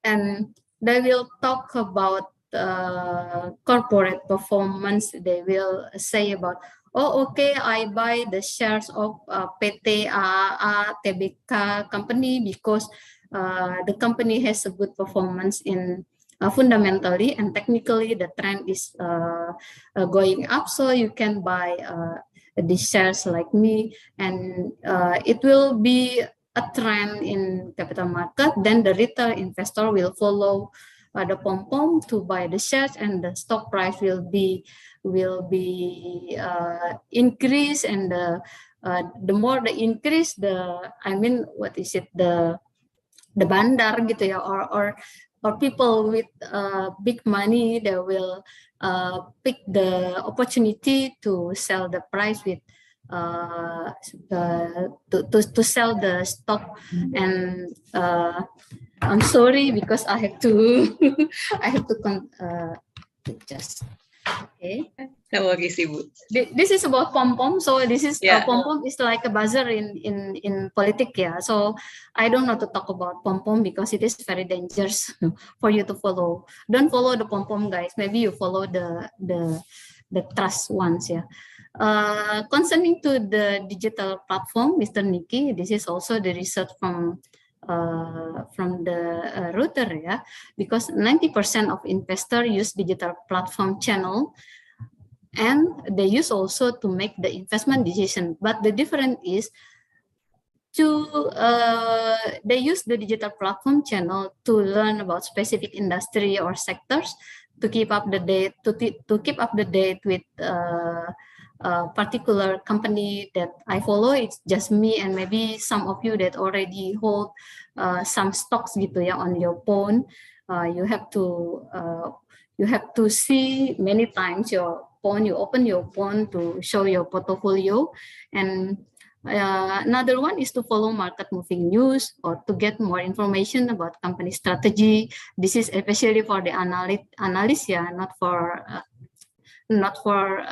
and they will talk about corporate performance. They will say about, oh, okay, I buy the shares of PT AAA TBK company because the company has a good performance in fundamentally and technically the trend is going up, so you can buy these shares like me, and it will be a trend in capital market. Then the retail investor will follow the pom-pom to buy the shares, and the stock price will be increase, and the more the increase, the bandar gitu ya, or people with big money, they will pick the opportunity to sell the price with to sell the stock. And I'm sorry because I have to just okay. No worries, Ibu. This is about pom-pom. So this is pom-pom is like a buzzer in politics, So I don't know to talk about pom-pom because it is very dangerous for you to follow. Don't follow the pom-pom, guys. Maybe you follow the trust ones, concerning to the digital platform, Mr. Nicky, this is also the research from the router, because 90% of investors use digital platform channel, and they use also to make the investment decision. But the difference is they use the digital platform channel to learn about specific industry or sectors, to keep up the date with particular company that I follow. It's just me and maybe some of you that already hold some stocks gitu ya on your phone. You have to see many times your phone. You open your phone to show your portfolio. And another one is to follow market moving news or to get more information about company strategy. This is especially for the analysts, not for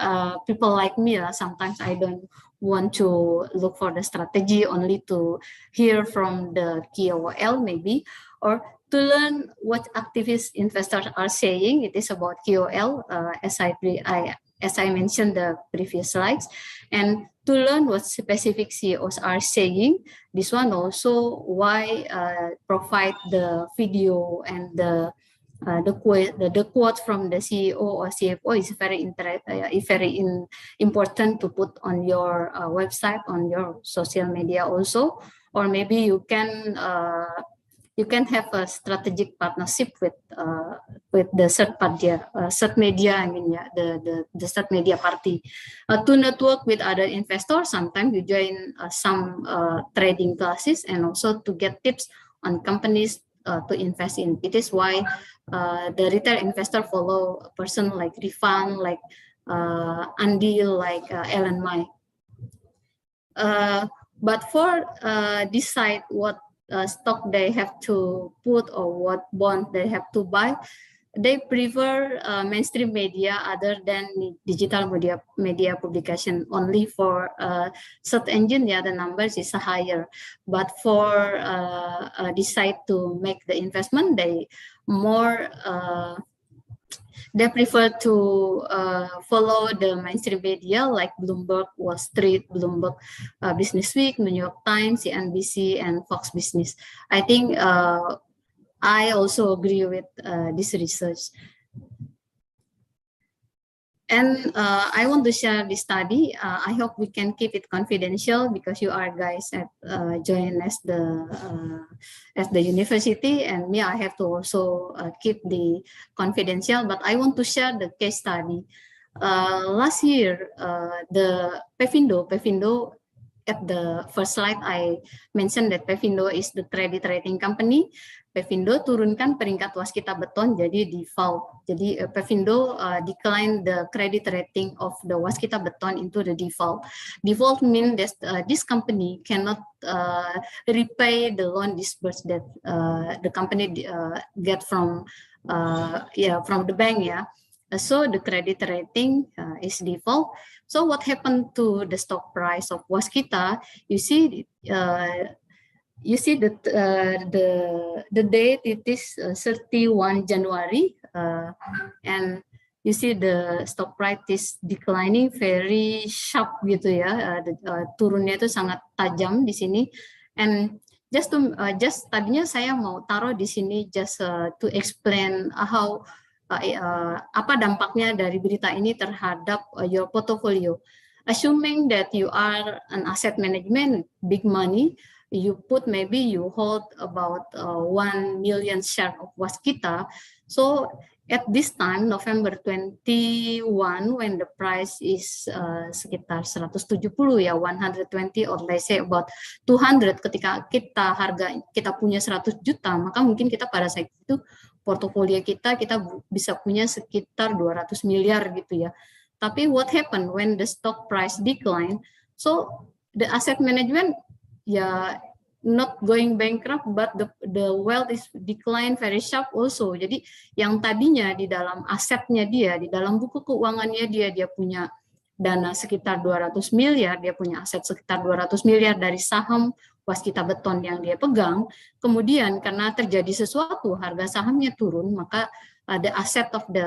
people like me. Sometimes I don't want to look for the strategy, only to hear from the KOL maybe, or to learn what activist investors are saying. It is about KOL, as I mentioned the previous slides, and to learn what specific CEOs are saying. This one also why provide the video and the quote from the CEO or CFO is very important to put on your website, on your social media also. Or maybe you can have a strategic partnership with the third media. The third media party to network with other investors. Sometimes you join some trading classes, and also to get tips on companies to invest in. It is why the retail investor follow a person like Rifan, like Andy, like Ellen Mai. But for decide what stock they have to put or what bond they have to buy, they prefer mainstream media other than digital media publication. Only for search engine, yeah, the numbers is higher. But for decide to make the investment, they more they prefer to follow the mainstream media like Bloomberg, Wall Street, Bloomberg Business Week, New York Times, CNBC, and Fox Business. I think I also agree with this research. And I want to share this study. I hope we can keep it confidential because you are guys at join as the university, and me, I have to also keep the confidential. But I want to share the case study. Last year, the Pevindo at the first slide I mentioned that Pevindo is the credit rating company. Pevindo turunkan peringkat waskita beton jadi default. Jadi Pevindo decline the credit rating of the waskita beton into the default. Default means that this company cannot repay the loan disbursed that the company get from the bank, yeah. So the credit rating is default. So what happened to the stock price of waskita? You see that the date it is 31 January, and you see the stock price is declining very sharp gitu ya, turunnya itu sangat tajam di sini. And just tadinya saya mau taruh di sini just to explain how apa dampaknya dari berita ini terhadap your portfolio. Assuming that you are an asset management, big money, you hold about 1 million share of waskita. So at this time, November 21, when the price is sekitar 170 ya, 120 or let's say about 200, ketika kita punya 100 juta, maka mungkin kita pada saat itu portofolio kita bisa punya sekitar 200 miliar gitu ya. Tapi what happened when the stock price decline? So the asset management not going bankrupt, but the wealth is decline very sharp also. Jadi yang tadinya di dalam asetnya dia, di dalam buku keuangannya dia punya dana sekitar 200 miliar, dia punya aset sekitar 200 miliar dari saham waskita beton yang dia pegang. Kemudian karena terjadi sesuatu, harga sahamnya turun, maka the asset of the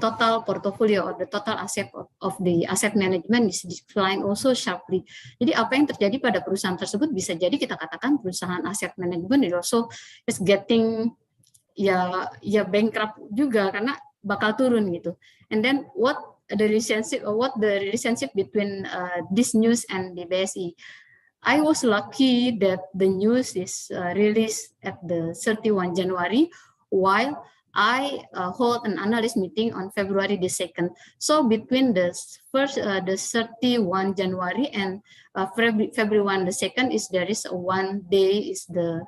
total portfolio or the total asset of the asset management is decline also sharply. Jadi apa yang terjadi pada perusahaan tersebut bisa jadi kita katakan perusahaan asset management it also is getting bankrupt juga karena bakal turun gitu. And then what the relationship between this news and the BSI? I was lucky that the news is released at the 31 January while I hold an analyst meeting on February the 2nd. So between the 31 January and February the 2nd there is one day is the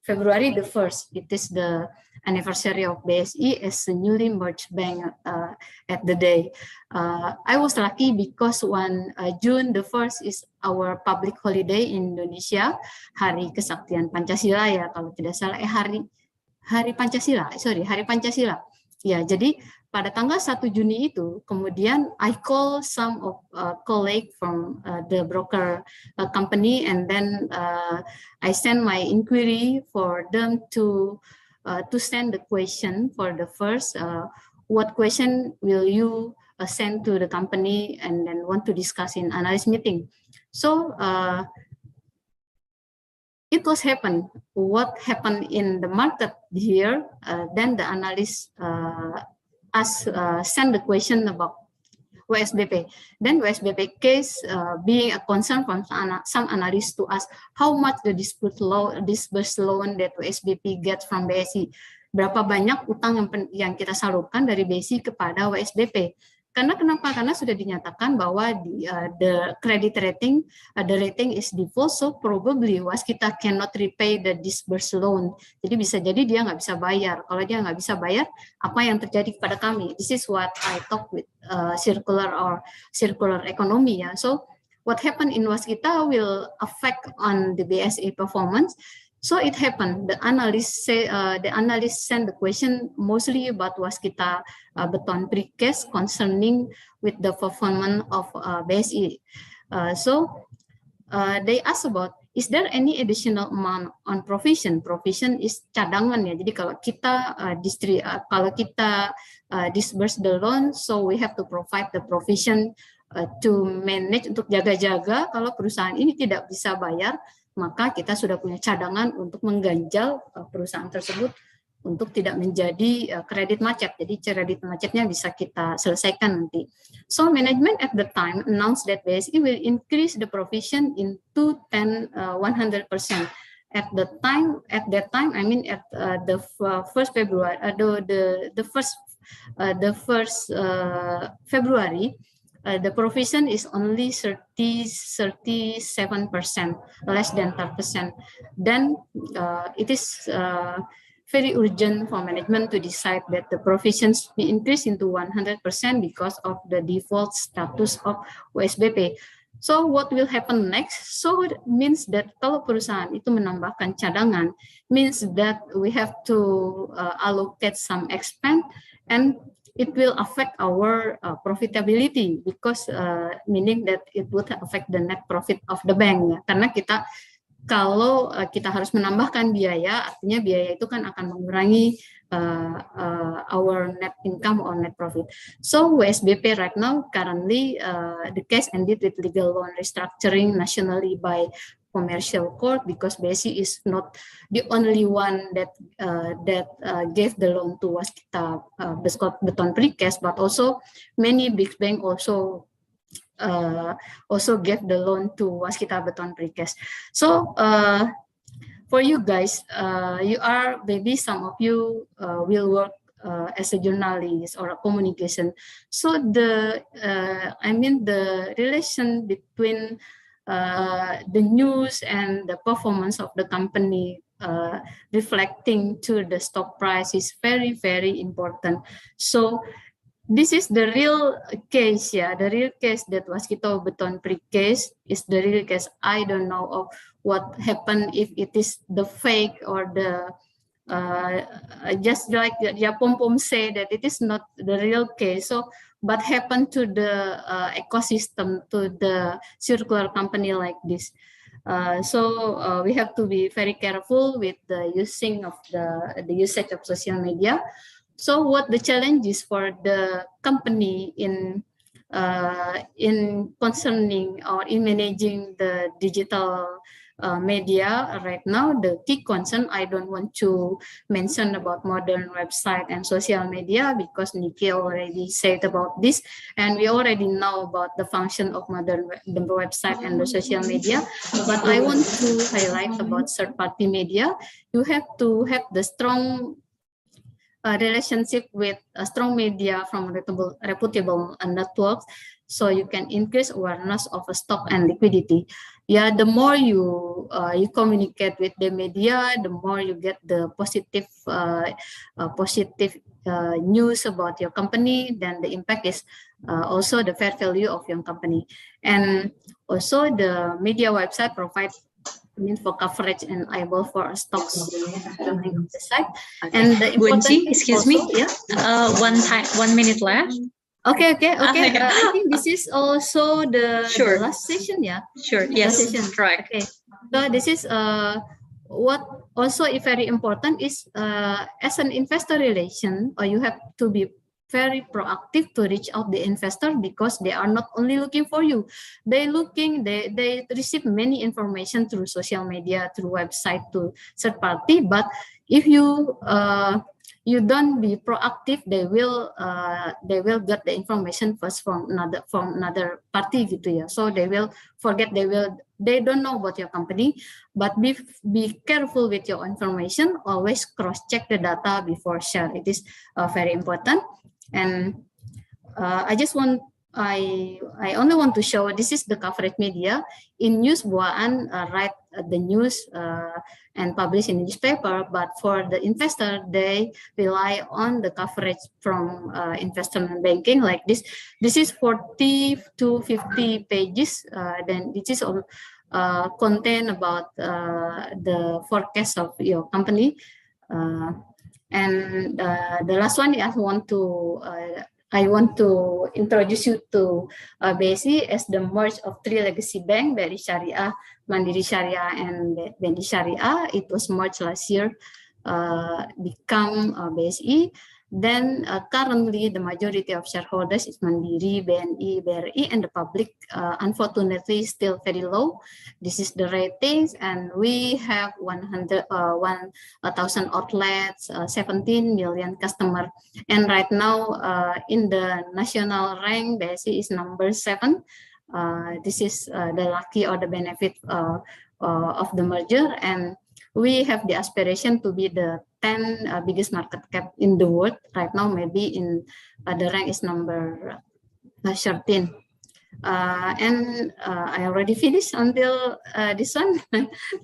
February the 1st. It is the anniversary of BSI as a newly merged bank at the day. I was lucky because June the 1st is our public holiday in Indonesia, Hari Kesaktian Pancasila ya kalau tidak salah, Hari Pancasila. Ya, jadi pada tanggal 1 Juni itu, kemudian I call some of colleague from the broker company, and then I send my inquiry for them to send the question for the first, what question will you send to the company, and then want to discuss in analyst meeting. So it was what happened in the market here, then the analyst send the question about WSBP. Then WSBP case being a concern from some analysts to ask how much the disbursed loan that WSBP gets from BSI. Berapa banyak utang yang kita salurkan dari BSI kepada WSBP. Karena kenapa? Karena sudah dinyatakan bahwa the credit rating, the rating is default, so probably waskita cannot repay the disbursed loan. Jadi bisa jadi dia nggak bisa bayar. Kalau dia nggak bisa bayar, apa yang terjadi kepada kami? This is what I talk with circular economy ya. So what happened in Waskita will affect on the BSA performance. So it happened. The analyst sent the question mostly about Waskita Beton precast concerning with the performance of BSE. So they asked about, is there any additional amount on provision? Provision is cadangan ya. Jadi kalau kita disburse the loan, so we have to provide the provision to manage, untuk jaga-jaga kalau perusahaan ini tidak bisa bayar, maka kita sudah punya cadangan untuk mengganjal perusahaan tersebut untuk tidak menjadi kredit macet. Jadi kredit macetnya bisa kita selesaikan nanti. So management at the time announced that BSE will increase the provision into 100%. At that time, I mean at the first February, the first February. The provision is only 37%, less than 10%. Then it is very urgent for management to decide that the provisions be increased into 100% because of the default status of USBP. So what will happen next? So it means that kalau perusahaan itu menambahkan cadangan, means that we have to allocate some expense, and it will affect our profitability, because meaning that it would affect the net profit of the bank ya. Karena kalau kita harus menambahkan biaya, artinya biaya itu kan akan mengurangi our net income or net profit. So WSBP right now currently the case ended with legal loan restructuring nationally by commercial court, because BSE is not the only one that gave the loan to Waskita Beton Precast, but also many big banks also gave the loan to Waskita Beton Precast. So for you guys, you are, maybe some of you will work as a journalist or a communication. So the relation between the news and the performance of the company reflecting to the stock price is very, very important. So this is the real case, yeah. The real case that Waskita Beton Precast is the real case. I don't know of what happened, if it is the fake or the just like Pom say that it is not the real case. So what happened to the ecosystem, to the circular company like this? So we have to be very careful with the usage of social media. So what the challenge is for the company in concerning or in managing the digital media right now? The key concern, I don't want to mention about modern website and social media, because Nikki already said about this, and we already know about the function of modern website and the social media. But I want to highlight about third-party media. You have to have the strong relationship with a strong media from reputable networks, so you can increase awareness of a stock and liquidity. Yeah, the more you communicate with the media, the more you get the positive news about your company. Then the impact is also the fair value of your company. And also the media website provides for coverage and able for stocks on the site. And the Gunji, excuse me. Yeah. 1 minute left. Okay. I think this is also the last session, yeah. Sure. Yes. Correct. Okay. So this is what also is very important is as an investor relation, or you have to be very proactive to reach out the investor, because they are not only looking for you, they receive many information through social media, through website, to third party. But if you don't be proactive, they will get the information first from another party gitu ya. So they will forget, they don't know about your company. But be careful with your information. Always cross check the data before share. It is very important. And I just want I only want to show this is the coverage media. In news, Buaan write the news and publish in newspaper, but for the investor, they rely on the coverage from investment banking like this. This is 40 to 50 pages. Then this is all contain about the forecast of your company. And the last one I want to introduce you to BSI as the merge of three legacy banks, BRI Syariah, Mandiri Syariah, and BNI Syariah. It was merged last year, become BSI. Then currently the majority of shareholders is Mandiri, BNI, BRI, and the public unfortunately still very low. This is the ratings, and we have 1,000 outlets, 17 million customers. And right now in the national rank, BSI is number 7. This is the lucky or the benefit of the merger, and we have the aspiration to be the 10 biggest market cap in the world. Right now, maybe in the rank is number 13. And I already finished until this one.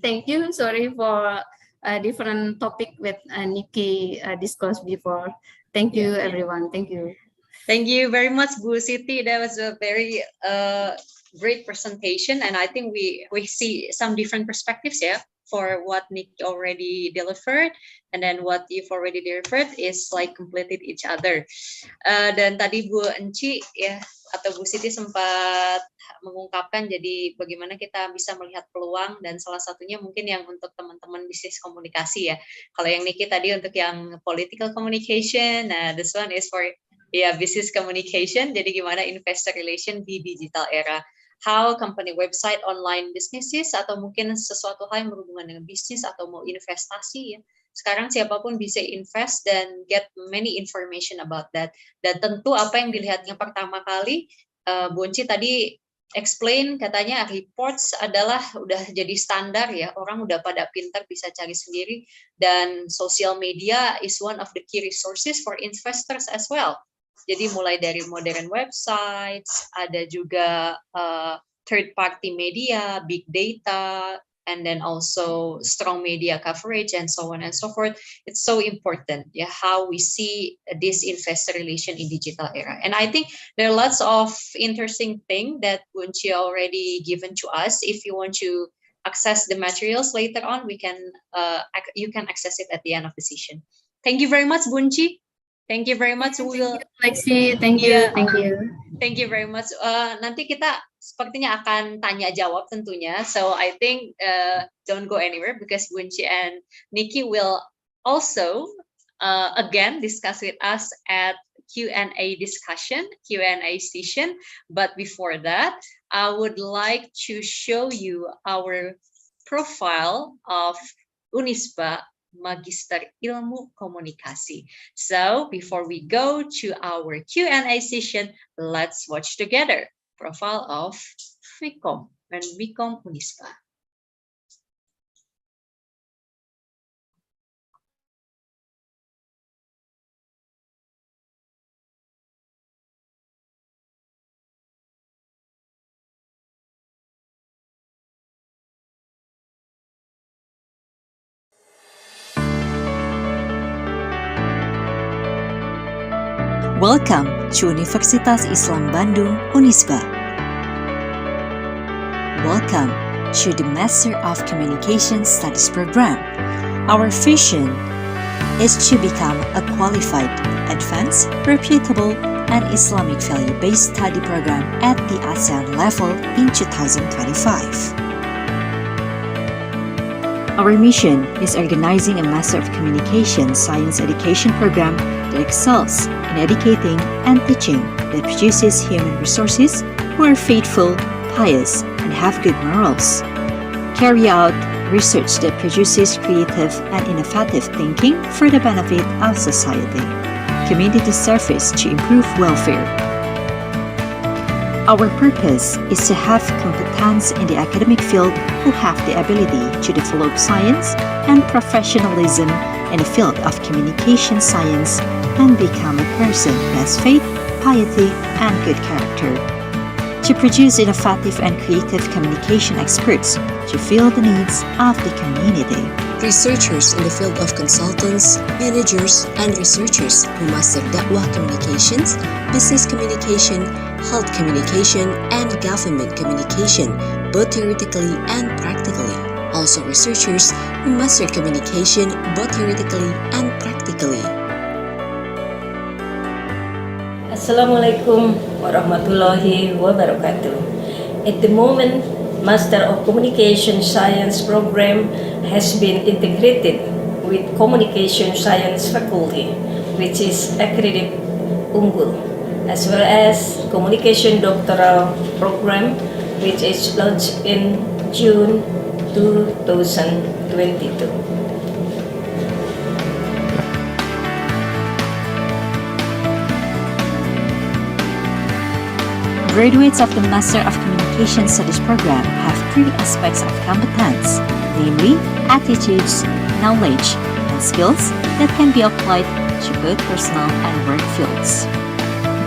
Thank you. Sorry for a different topic with Nikki discussed before. Thank you, everyone. Thank you. Thank you very much, Bu Siti. That was a very great presentation, and I think we see some different perspectives, for what Nick already delivered, and then what you've already delivered is like completed each other. Dan tadi Bu Enci atau Bu Siti sempat mengungkapkan jadi bagaimana kita bisa melihat peluang, dan salah satunya mungkin yang untuk teman-teman bisnis komunikasi ya. Kalau yang Niki tadi untuk yang political communication, nah this one is for business communication. Jadi gimana investor relation di digital era. How company website, online businesses, atau mungkin sesuatu hal yang berhubungan dengan bisnis atau mau investasi ya. Sekarang siapapun bisa invest dan get many information about that. Dan tentu apa yang dilihatnya pertama kali, Bu Enci tadi explain katanya reports adalah udah jadi standar ya. Orang udah pada pintar bisa cari sendiri, dan social media is one of the key resources for investors as well. Jadi mulai dari modern websites, ada juga third party media, big data, and then also strong media coverage and so on and so forth. It's so important how we see this investor relation in digital era. And I think there are lots of interesting things that Bunchi already given to us. If you want to access the materials later on, you can access it at the end of the session. Thank you very much, Bunchi. Thank you very much. Lexi, thank you. Thank you very much. Nanti kita sepertinya akan tanya jawab tentunya. So I think don't go anywhere because Bunchi and Nikki will also again discuss with us at Q&A discussion, Q&A session. But before that, I would like to show you our profile of Unisba Magister Ilmu Komunikasi. So before we go to our Q&A session, let's watch together profile of Vkom and Vkom Unisba. Welcome to Universitas Islam Bandung, Unisba. Welcome to the Master of Communication Studies program. Our vision is to become a qualified, advanced, reputable, and Islamic value-based study program at the ASEAN level in 2025. Our mission is organizing a Master of Communication Science education program that excels in educating and teaching, that produces human resources who are faithful, pious, and have good morals. Carry out research that produces creative and innovative thinking for the benefit of society. Community service to improve welfare. Our purpose is to have competence in the academic field who have the ability to develop science and professionalism in the field of communication science and become a person who has faith, piety, and good character. To produce innovative and creative communication experts to fill the needs of the community. Researchers in the field of consultants, managers, and researchers who master dakwah communications, business communication, health communication, and government communication, both theoretically and practically. Also researchers who master communication both theoretically and practically. Assalamualaikum warahmatullahi wabarakatuh. At the moment, Master of Communication Science program has been integrated with Communication Science faculty, which is accredited unggul, as well as Communication Doctoral program, which is launched in June 2022. Graduates of the Master of Communication Studies program have three aspects of competence, namely attitudes, knowledge, and skills that can be applied to both personal and work fields.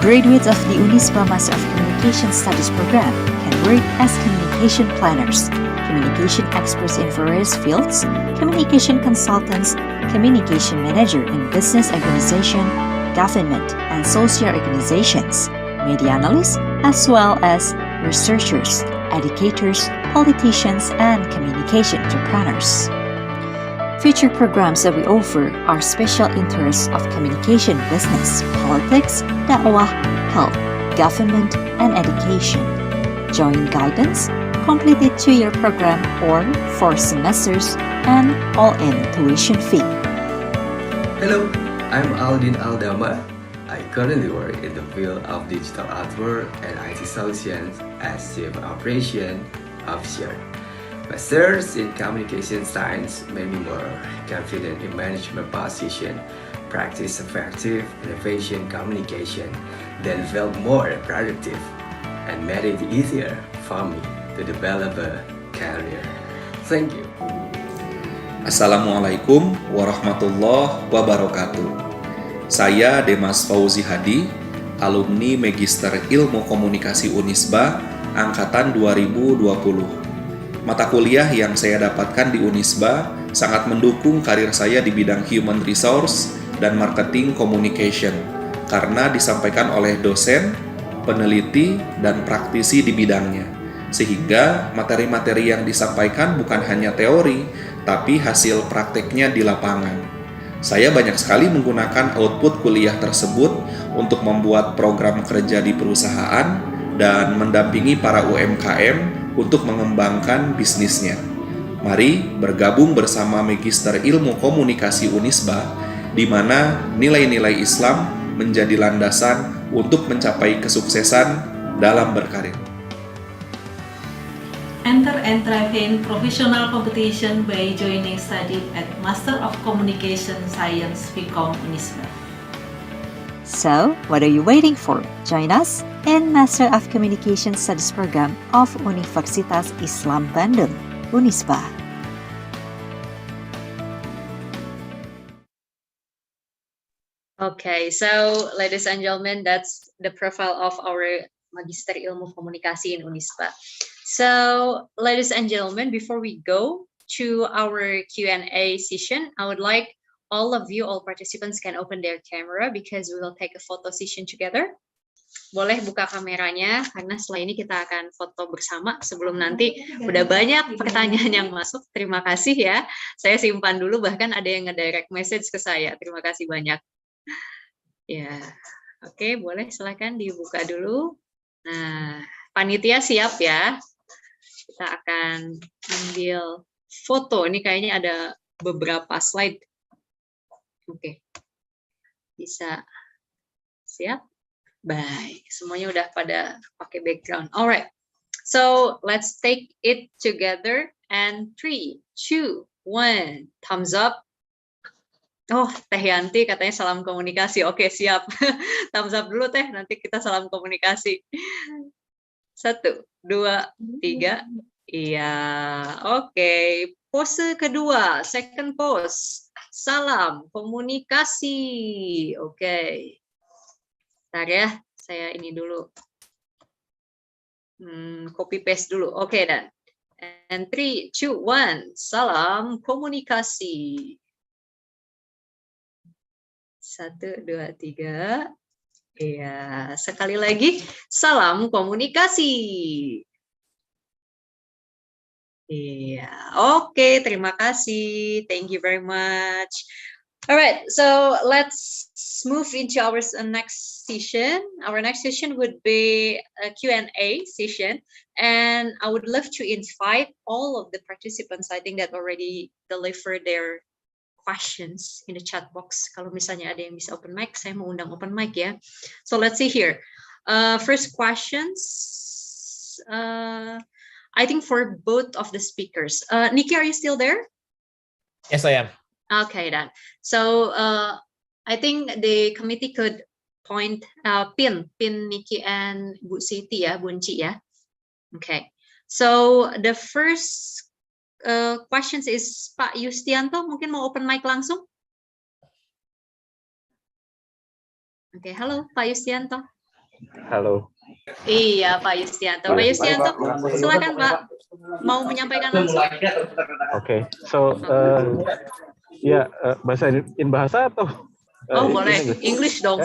Graduates of the Unisba Master of Communication Studies program can work as communication planners, communication experts in various fields, communication consultants, communication manager in business organization, government, and social organizations, media analysts, as well as researchers, educators, politicians, and communication entrepreneurs. Future programs that we offer are special interests of communication business, politics, dakwah, health, government, and education. Joint guidance, completed 2-year program or 4 semesters, and all-in tuition fee. Hello, I'm Aldin Aldama. I currently work in the field of digital artwork and IT solutions as Chief Operation Officer. Masters in Communication Science made me more confident in management position, practice effective innovation communication, then felt more productive and made it easier for me to develop a career. Thank you. Assalamualaikum warahmatullahi wabarakatuh. Saya Demas Fauzi Hadi, alumni Magister Ilmu Komunikasi Unisba angkatan 2020. Mata kuliah yang saya dapatkan di Unisba sangat mendukung karir saya di bidang Human Resource dan Marketing Communication karena disampaikan oleh dosen, peneliti, dan praktisi di bidangnya. Sehingga materi-materi yang disampaikan bukan hanya teori, tapi hasil prakteknya di lapangan. Saya banyak sekali menggunakan output kuliah tersebut untuk membuat program kerja di perusahaan dan mendampingi para UMKM untuk mengembangkan bisnisnya. Mari bergabung bersama Magister Ilmu Komunikasi Unisba, di mana nilai-nilai Islam menjadi landasan untuk mencapai kesuksesan dalam berkarir. Enter and thrive in professional competition by joining study at Master of Communication Science Vcom Unisba. So, what are you waiting for? Join us in Master of Communication Studies program of Universitas Islam Bandung, Unisba. Okay, so ladies and gentlemen, that's the profile of our Magister Ilmu Komunikasi in Unisba. So, ladies and gentlemen, before we go to our Q&A session, I would like all of you, all participants can open their camera because we will take a photo session together. Boleh buka kameranya karena setelah ini kita akan foto bersama sebelum nanti udah banyak pertanyaan yang masuk. Terima kasih ya. Saya simpan dulu, bahkan ada yang nge-direct message ke saya. Terima kasih banyak. Ya, oke, boleh silakan dibuka dulu. Nah, panitia siap ya. Kita akan ambil foto. Ini kayaknya ada beberapa slide. Oke. Bisa. Siap? Baik. Semuanya udah pada pakai background. Alright. So, let's take it together. And 3, 2, 1. Thumbs up. Oh, Teh Yanti katanya salam komunikasi. Oke, siap. Thumbs up dulu, Teh. Nanti kita salam komunikasi. 1, 2, 3. Iya, oke. Pose kedua, second pose. Salam komunikasi. Oke. Bentar ya, Saya ini dulu. Copy paste dulu. Oke, dan. And 3, 2, 1. Salam komunikasi. 1, 2, 3. Iya, sekali lagi. Salam komunikasi. Iya, oke, terima kasih. Thank you very much. All right, so let's move into our next session. Our next session would be a Q&A session, and I would love to invite all of the participants, I think that already delivered their questions in the chat box. Kalau misalnya ada yang bisa open mic, saya mau undang open mic ya. So let's see here. First questions, I think for both of the speakers. Nikki, are you still there? Yes, I am. Okay, then. So I think the committee could pin Nikki and Bu Siti ya, Bunci ya. Okay. So the first questions is Pak Yustianto, mungkin mau open mic langsung? Okay, halo Pak Yustianto. Halo. Iya Pak Yustianto. Pak Yustianto, silakan Pak, mau menyampaikan langsung. Okay, so ya bahasa atau? Oh boleh, English dong.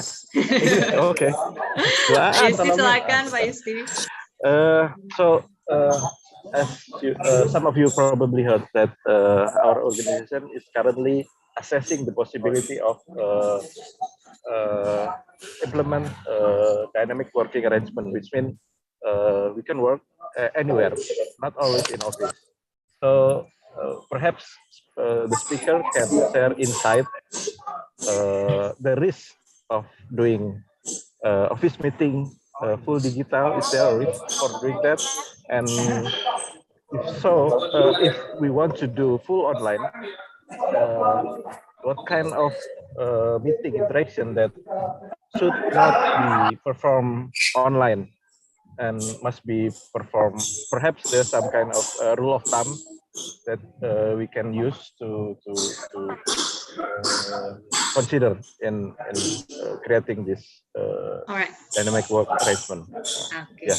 Okay. Pak Yusti silakan Pak Yusti. So as some of you probably heard that our organization is currently assessing the possibility of implement dynamic working arrangement, which means we can work anywhere, not always in office. So perhaps the speaker can share insight the risk of doing office meeting full digital. Is there a risk for doing that? And if so, if we want to do full online, what kind of meeting interaction that should not be performed online and must be performed? Perhaps there's some kind of rule of thumb that we can use to consider in creating this All right. dynamic work arrangement. Okay. Yeah.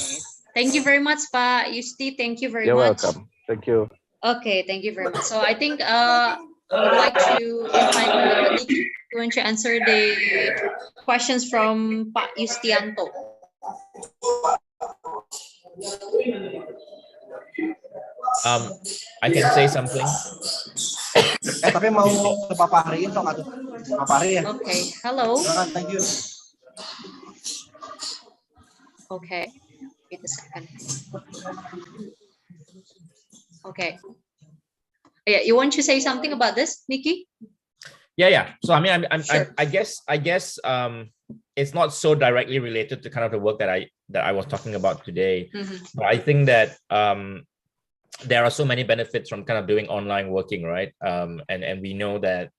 Thank you very much, Pak Yusti. Thank you very You're much. welcome. Thank you. Okay, thank you very much. So I think I would like to invite Nikki to answer the questions from Pak Yustianto. I can say something. Tapi mau papariin toh atuh. Papari ya. Okay, hello. Thank you. Okay, wait a second. Okay. Yeah, you want to say something about this, Nikki? Yeah. So I mean, Sure. I guess it's not so directly related to kind of the work that I was talking about today. But I think that there are so many benefits from kind of doing online working, right? And we know that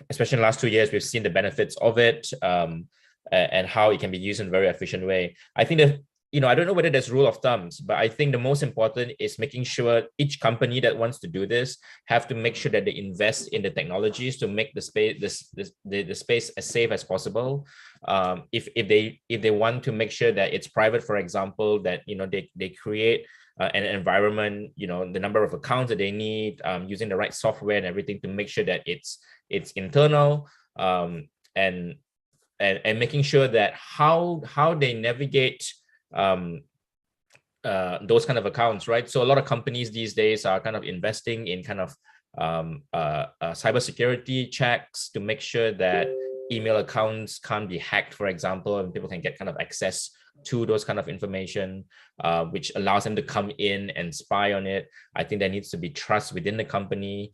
especially in the last 2 years, we've seen the benefits of it and how it can be used in a very efficient way. I think that, I don't know whether there's rule of thumbs, but I think the most important is making sure each company that wants to do this have to make sure that they invest in the technologies to make the space the space as safe as possible. If they want to make sure that it's private, for example, that they create an environment, the number of accounts that they need, using the right software and everything to make sure that it's internal, and making sure that how they navigate those kind of accounts, right? So a lot of companies these days are kind of investing in kind of cybersecurity checks to make sure that email accounts can't be hacked, for example, and people can get kind of access to those kind of information, which allows them to come in and spy on it. I think there needs to be trust within the company.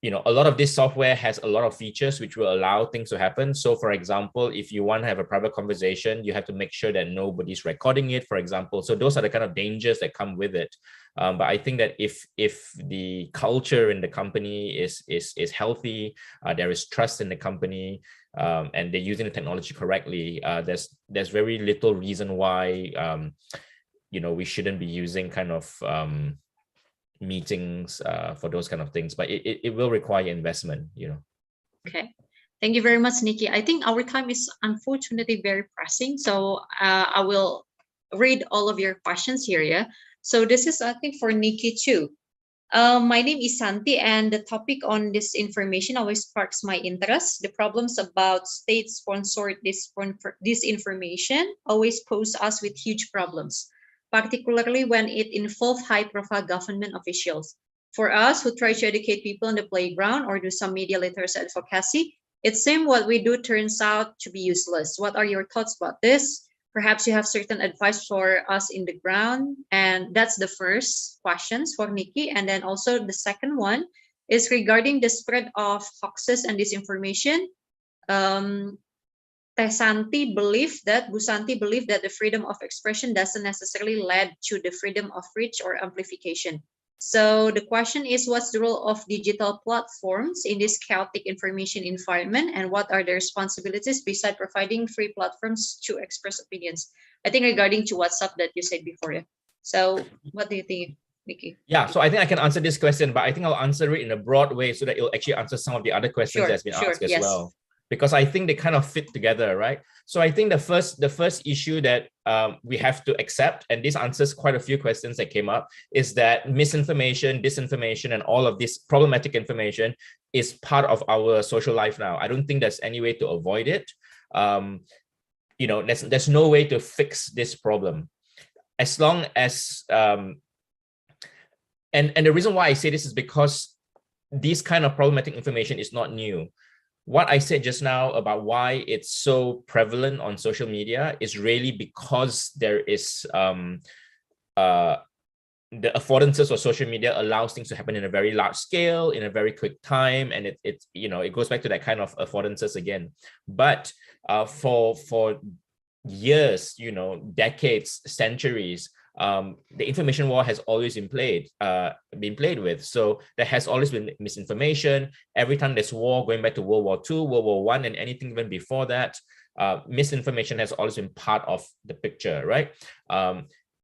A lot of this software has a lot of features which will allow things to happen. So for example, if you want to have a private conversation, you have to make sure that nobody's recording it, for example. So those are the kind of dangers that come with it. But I think that if the culture in the company is healthy, there is trust in the company, and they're using the technology correctly, there's very little reason why we shouldn't be using kind of meetings for those kind of things, but it will require investment. Okay, Thank you very much, Nikki. I think our time is unfortunately very pressing, so I will read all of your questions here. Yeah. So this is, I think, for Nikki too. My name is Santi, and the topic on this information always sparks my interest. The problems about state-sponsored disinformation always pose us with huge problems, particularly when it involves high-profile government officials. For us who try to educate people on the playground or do some media literacy advocacy, it seems what we do turns out to be useless. What are your thoughts about this? Perhaps you have certain advice for us in the ground. And that's the first questions for Nikki. And then also the second one is regarding the spread of hoaxes and disinformation. Bu Santi believed that the freedom of expression doesn't necessarily lead to the freedom of reach or amplification. So the question is, what's the role of digital platforms in this chaotic information environment, and what are the responsibilities besides providing free platforms to express opinions? I think regarding to WhatsApp that you said before. Yeah. So what do you think, Nikki? Yeah, so I think I can answer this question, but I think I'll answer it in a broad way so that it'll actually answer some of the other questions that's been asked as well, because I think they kind of fit together, right? So I think the first issue that we have to accept, and this answers quite a few questions that came up, is that misinformation, disinformation, and all of this problematic information is part of our social life now. I don't think there's any way to avoid it. You know, there's no way to fix this problem. As long as, and the reason why I say this is because this kind of problematic information is not new. What I said just now about why it's so prevalent on social media is really because there is the affordances of social media allows things to happen in a very large scale, in a very quick time, and it goes back to that kind of affordances again. But for years, decades, centuries, the information war has always been played with. So there has always been misinformation. Every time there's war, going back to World War II, World War I, and anything even before that, misinformation has always been part of the picture, right?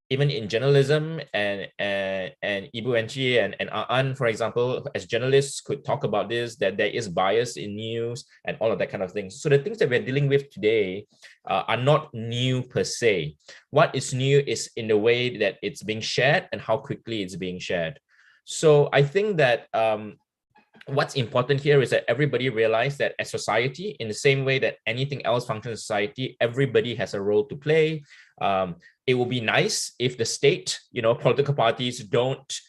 Even in journalism, and Ibu Enchi and Aan, for example, as journalists could talk about this, that there is bias in news and all of that kind of thing. So the things that we're dealing with today are not new per se. What is new is in the way that it's being shared and how quickly it's being shared. So I think that what's important here is that everybody realize that as society, in the same way that anything else functions in society, everybody has a role to play. It will be nice if the state, political parties don't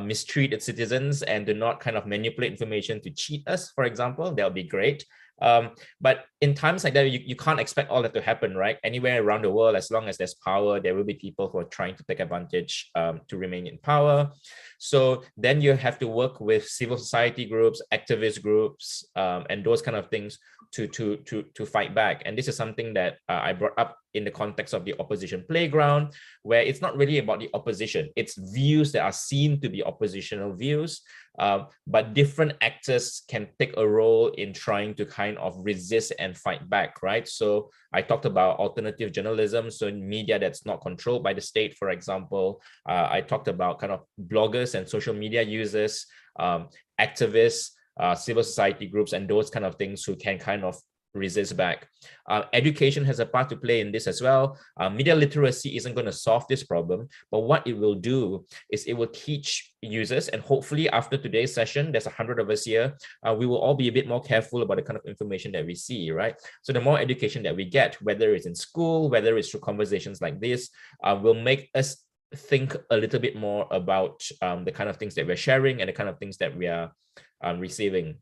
mistreat its citizens and do not kind of manipulate information to cheat us, for example. That would be great. But in times like that, you can't expect all that to happen, right? Anywhere around the world, as long as there's power, there will be people who are trying to take advantage to remain in power. So then you have to work with civil society groups, activist groups, and those kind of things to fight back. And this is something that I brought up in the context of the opposition playground, where it's not really about the opposition. It's views that are seen to be oppositional views, but different actors can take a role in trying to kind of resist and fight back, right? So I talked about alternative journalism, so media that's not controlled by the state, for example. I talked about kind of bloggers and social media users, activists, civil society groups, and those kind of things who can kind of resist back. Education has a part to play in this as well. Media literacy isn't going to solve this problem, but what it will do is it will teach users, and hopefully after today's session, there's 100 of us here, we will all be a bit more careful about the kind of information that we see, right? So the more education that we get, whether it's in school, whether it's through conversations like this, will make us think a little bit more about the kind of things that we're sharing and the kind of things that we are receiving.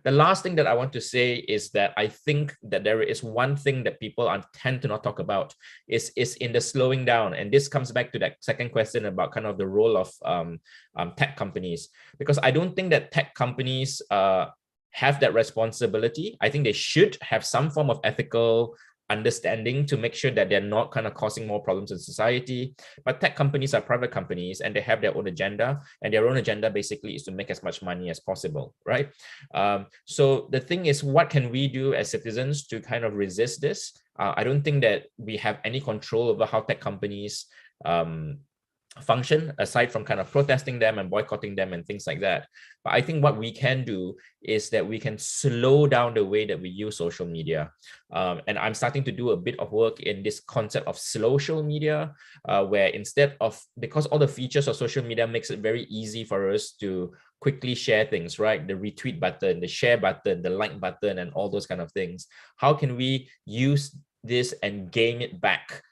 The last thing that I want to say is that I think that there is one thing that people tend to not talk about is in the slowing down. And this comes back to that second question about kind of the role of tech companies, because I don't think that tech companies have that responsibility. I think they should have some form of ethical understanding to make sure that they're not kind of causing more problems in society. But tech companies are private companies and they have their own agenda, and their own agenda basically is to make as much money as possible, right? So the thing is, what can we do as citizens to kind of resist this? I don't think that we have any control over how tech companies function aside from kind of protesting them and boycotting them and things like that. But I think what we can do is that we can slow down the way that we use social media. And I'm starting to do a bit of work in this concept of social media, where instead of, because all the features of social media makes it very easy for us to quickly share things, right? The retweet button, the share button, the like button, and all those kind of things. How can we use this and game it back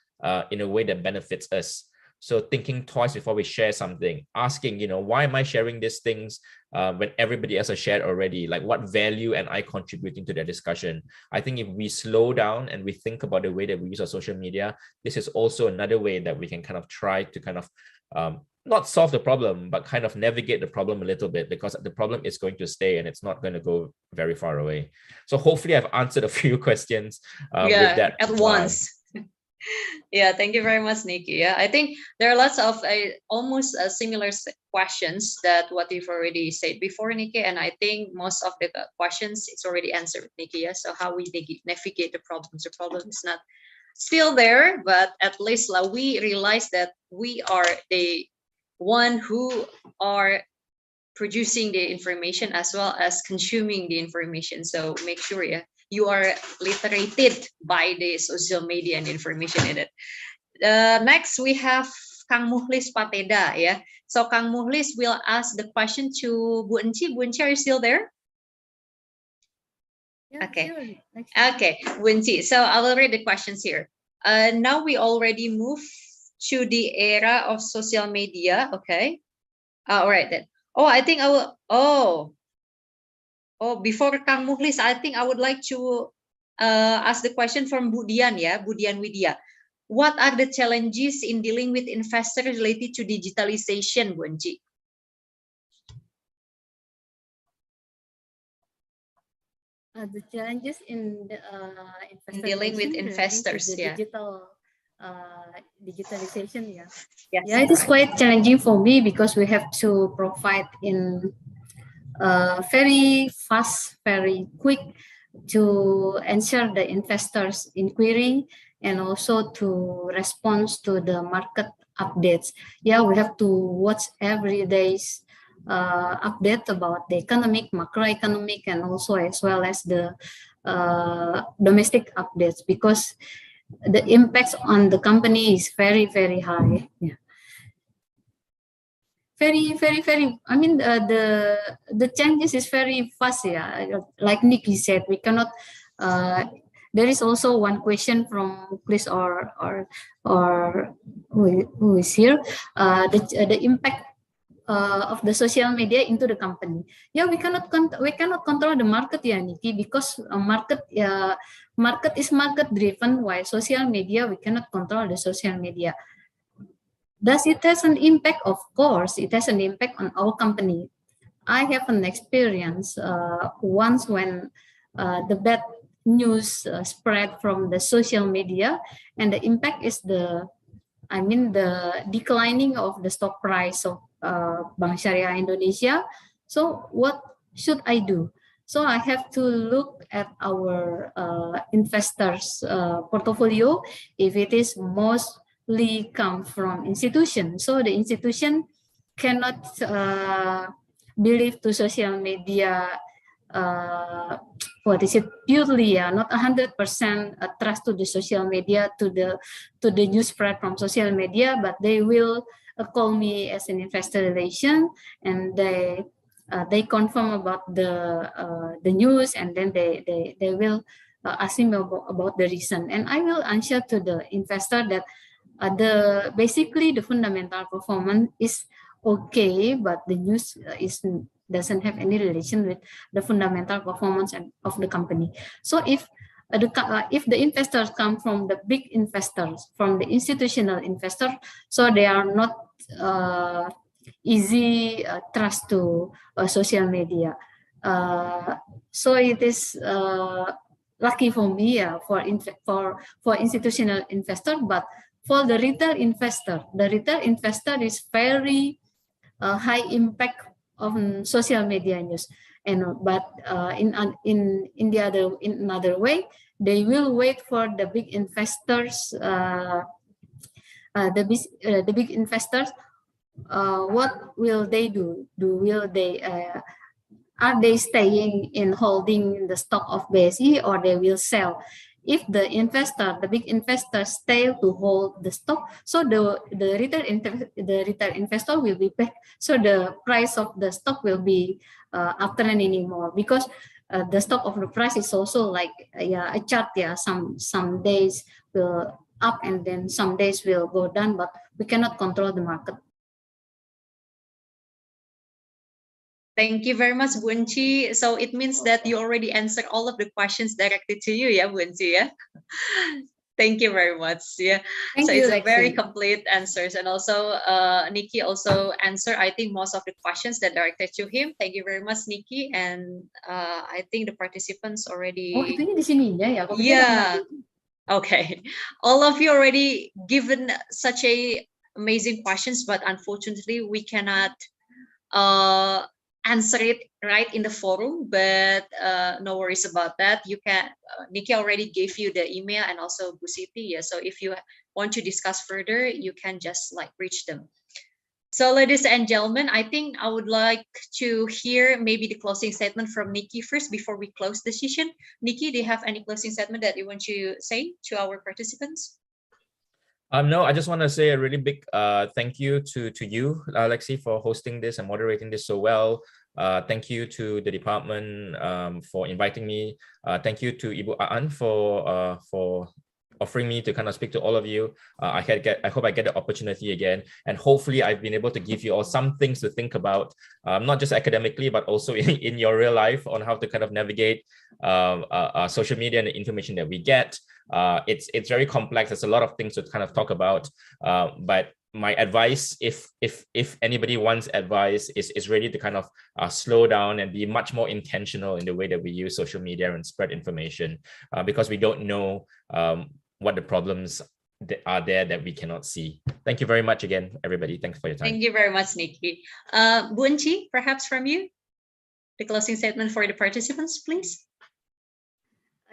in a way that benefits us? So thinking twice before we share something, asking, why am I sharing these things when everybody else has shared already? Like, what value am I contributing to the discussion? I think if we slow down and we think about the way that we use our social media, this is also another way that we can kind of try to kind of not solve the problem, but kind of navigate the problem a little bit, because the problem is going to stay and it's not going to go very far away. So hopefully I've answered a few questions with that. At once. Yeah, thank you very much, Nikki. Yeah, I think there are lots of almost similar questions that what you've already said before, Nikki, and I think most of the questions it's already answered, Nikki. Yeah, so how we navigate the problems. The problem is not still there, but at least we realize that we are the one who are producing the information as well as consuming the information. So make sure, yeah, you are literated by the social media and information in it. Next, we have Kang Muhlis Pateda. Yeah. So Kang Muhlis will ask the question to Bu Enci. Bu Enci, are you still there? Yeah, okay. Sure. Okay, Bu Enci. So I will read the questions here. Now we already move to the era of social media. Okay. All right then. Oh, I think I will. Oh, before Kang Muhlis, I think I would like to ask the question from Bu Dian, ya, Bu Dian Widya. What are the challenges in dealing with investors related to digitalization, Bu Enci? The challenges in the dealing with investors, the yeah. digitalization, yeah. Yes. Yeah, it is quite challenging for me because we have to provide in very fast, very quick to answer the investors' inquiry and also to respond to the market updates. Yeah, we have to watch every day's update about the economic, macroeconomic, and also as well as the domestic updates, because the impacts on the company is very, very high. Yeah. Very, I mean, the changes is very fast. Yeah, like Nikki said, we cannot. There is also one question from Chris or who is here. The impact of the social media into the company. Yeah, we cannot control the market, yeah, Nikki, because market is market driven. While social media, we cannot control the social media. Does it has an impact? Of course, it has an impact on our company. I have an experience once when the bad news spread from the social media, and the impact is the declining of the stock price of Bank Syariah Indonesia. So what should I do? So I have to look at our investors' portfolio if it is mostly come from institution. So the institution cannot believe to social media. What is it? Purely, not 100% trust to the social media, to the news spread from social media, but they will call me as an investor relation, and they confirm about the news, and then they will ask me about the reason, and I will answer to the investor that basically the fundamental performance is okay, but the news doesn't have any relation with the fundamental performance of the company. So if the investors come from the big investors, from the institutional investor, so they are not easy trust to social media. So it is lucky for me, for institutional investor, but for the retail investor is very high impact of social media news, and but in another way, they will wait for the big investors, the big investors what will they do? Will they are they staying in holding the stock of BSE, or they will sell? If the investor, the big investor, stay to hold the stock, so the retail investor will be back. So the price of the stock will be after anymore, because the stock of the price is also like a chart. Yeah, some days will up and then some days will go down, but we cannot control the market. Thank you very much, Bunchi. So it means that you already answered all of the questions directed to you, yeah, Bunchi, yeah? Thank you very much. Yeah. Thank so you, it's a very Lexi. complete answers. And also Nikki also answered, I think, most of the questions that directed to him. Thank you very much, Nikki. And I think the participants already. Oh, itunya di sini ya. Yeah. Okay. All of you already given such a amazing questions, but unfortunately we cannot answer it right in the forum, but no worries about that. You can, Nikki already gave you the email and also Bu Siti. Yeah, so if you want to discuss further, you can just like reach them. So ladies and gentlemen, I think I would like to hear maybe the closing statement from Nikki first before we close the session. Nikki, do you have any closing statement that you want to say to our participants? No, I just want to say a really big thank you to you, Lexi, for hosting this and moderating this so well. Thank you to the department for inviting me. Thank you to Ibu Aan for offering me to kind of speak to all of you. I hope I get the opportunity again, and hopefully I've been able to give you all some things to think about, not just academically, but also in your real life on how to kind of navigate social media and the information that we get. It's very complex. There's a lot of things to kind of talk about, but my advice, if anybody wants advice, is really to kind of slow down and be much more intentional in the way that we use social media and spread information, because we don't know what the problems are there that we cannot see. Thank you very much again, everybody. Thanks for your time. Thank you very much, Nikki. Bunchi, perhaps from you, the closing statement for the participants, please.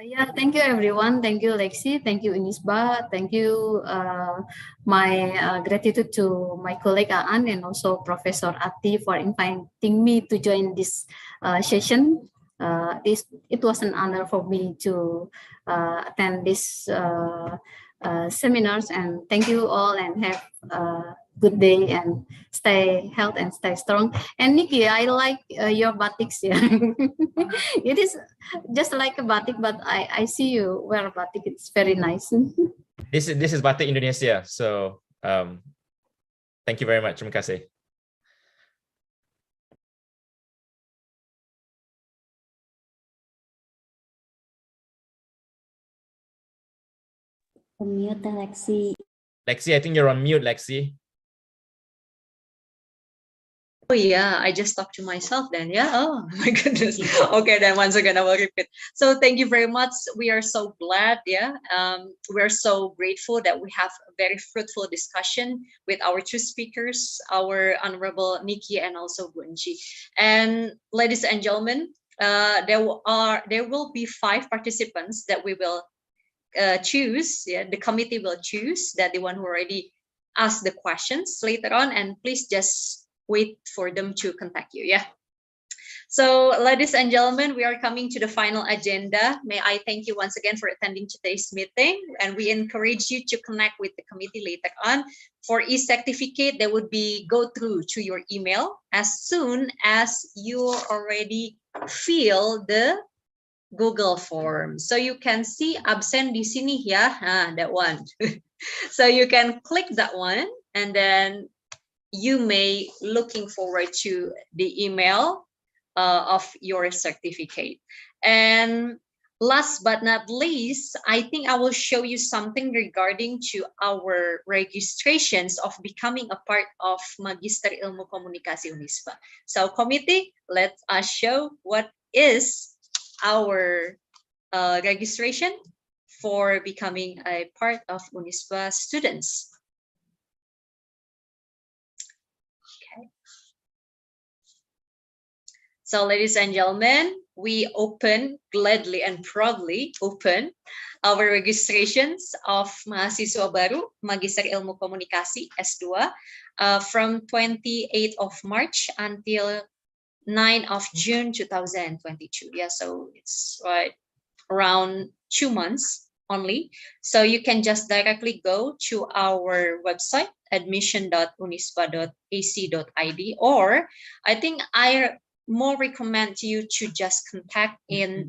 Yeah, thank you everyone. Thank you, Lexi. Thank you, Unisba. Thank you. My gratitude to my colleague Aan and also Professor Ati for inviting me to join this session. It was an honor for me to attend this seminars, and thank you all and have a good day and stay healthy and stay strong. And Nikki, I like your batiks. Yeah. It is just like a batik, but I see you wear a batik. It's very nice. This is Batik Indonesia. So thank you very much. Terima kasih. Unmute, Lexi. Lexi, I think you're on mute, Lexi. Oh yeah, I just talked to myself then. Yeah. Oh my goodness. Okay, then once again I will repeat. So thank you very much. We are so glad. Yeah. We're so grateful that we have a very fruitful discussion with our two speakers, our Honorable Nikki and also Bunchi. And ladies and gentlemen, there will be 5 participants that we will choose. Yeah, the committee will choose that the one who already asked the questions later on, and please just wait for them to contact you. Yeah. So ladies and gentlemen, we are coming to the final agenda. May I thank you once again for attending today's meeting, and we encourage you to connect with the committee later on. For e-certificate, they would be go through to your email as soon as you already fill the Google form. So you can see absent di sini ya, that one. So you can click that one, and then you may looking forward to the email of your certificate. And last but not least, I think I will show you something regarding to our registrations of becoming a part of Magister Ilmu Komunikasi Unisba. So committee, let us show what is our registration for becoming a part of Unisba students. Okay. So ladies and gentlemen, we gladly and proudly open our registrations of mahasiswa baru Magister Ilmu Komunikasi S2 from 28th of March until 9th of June 2022. Yeah, so it's around 2 months only. So you can just directly go to our website admission.unisba.ac.id, or I think I more recommend you to just contact in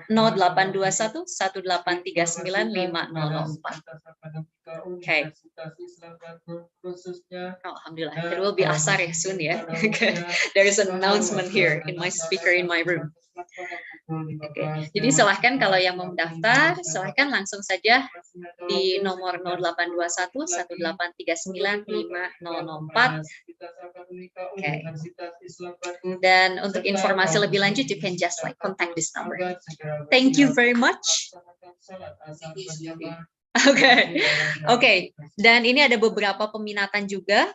0821 1839504. Okay. Alhamdulillah, there will be asar soon, yeah. Okay. There is an announcement here in my speaker in my room. Oke, jadi silahkan kalau yang mau mendaftar, silahkan langsung saja di nomor 0821 1839 5004. Oke. Dan untuk informasi lebih lanjut, you can just contact this number. Thank you very much. Oke. Dan ini ada beberapa peminatan juga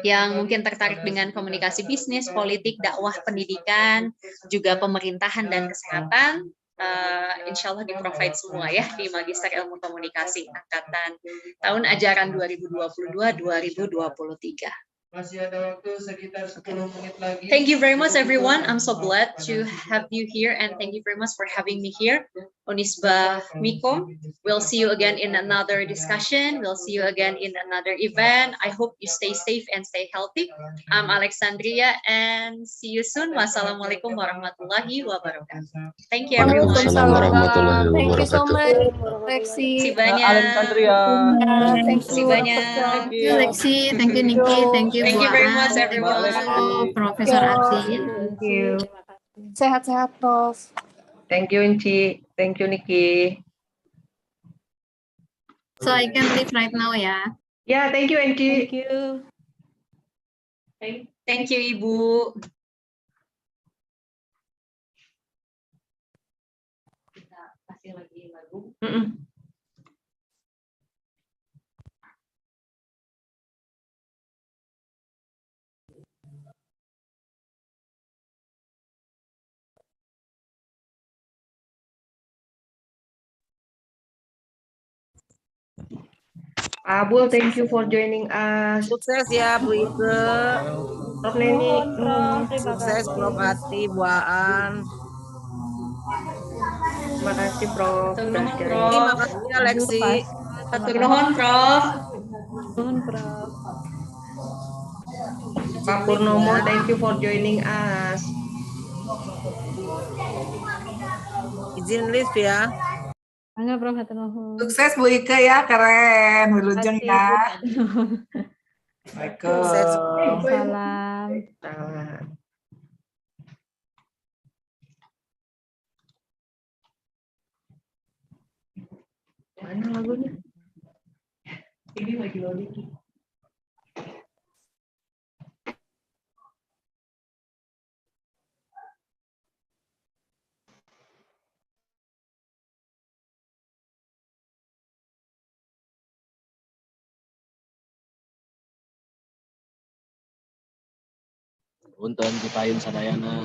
yang mungkin tertarik dengan komunikasi bisnis, politik, dakwah, pendidikan, juga pemerintahan dan kesehatan. Insya Allah di-provide semua ya di Magister Ilmu Komunikasi angkatan tahun ajaran 2022-2023. Thank you very much, everyone. I'm so glad to have you here, and thank you very much for having me here. Unisba Mikom. We'll see you again in another discussion. We'll see you again in another event. I hope you stay safe and stay healthy. I'm Alexandria, and see you soon. Wassalamualaikum warahmatullahi wabarakatuh. Thank you, everyone. Waalaikumsalam warahmatullahi Thank you so wabarakatuh. much, Lexi. Terima kasih banyak. Alexandria. Thank Terima kasih you, banyak. Profesor. Thank you, Lexi. Thank you, Niki. Thank you, Thank you very much, Buaan. everyone. Profesor Ati. Thank you. Sehat-sehat, Prof. Thank you, Inci. Thank you, Niki. So I can leave right now ya. Yeah, thank you, Inci. Thank you. Thank you, Ibu. Kita kasih lagi lagu. Abul, thank you for joining us. Sukses ya Bu Ike. Prof Neni. Nuhun, Prof. Terima Sukses kasih. Prof Ati, Bu Aan. Terima kasih, Prof. Udah Nuhun, sharing. Prof. Terima kasih ya Lexi. Hatur nuhun, Prof. Nuhun, Prof. Pak Purnomo, thank you for joining us. Izin live ya. Angga, Prof. Hatur nuhun. Sukses Bu Ike ya, keren. Wilujeng ya. Assalamualaikum. Salam. Mana lagunya? Ini lagi loading. Punten kita sadayana.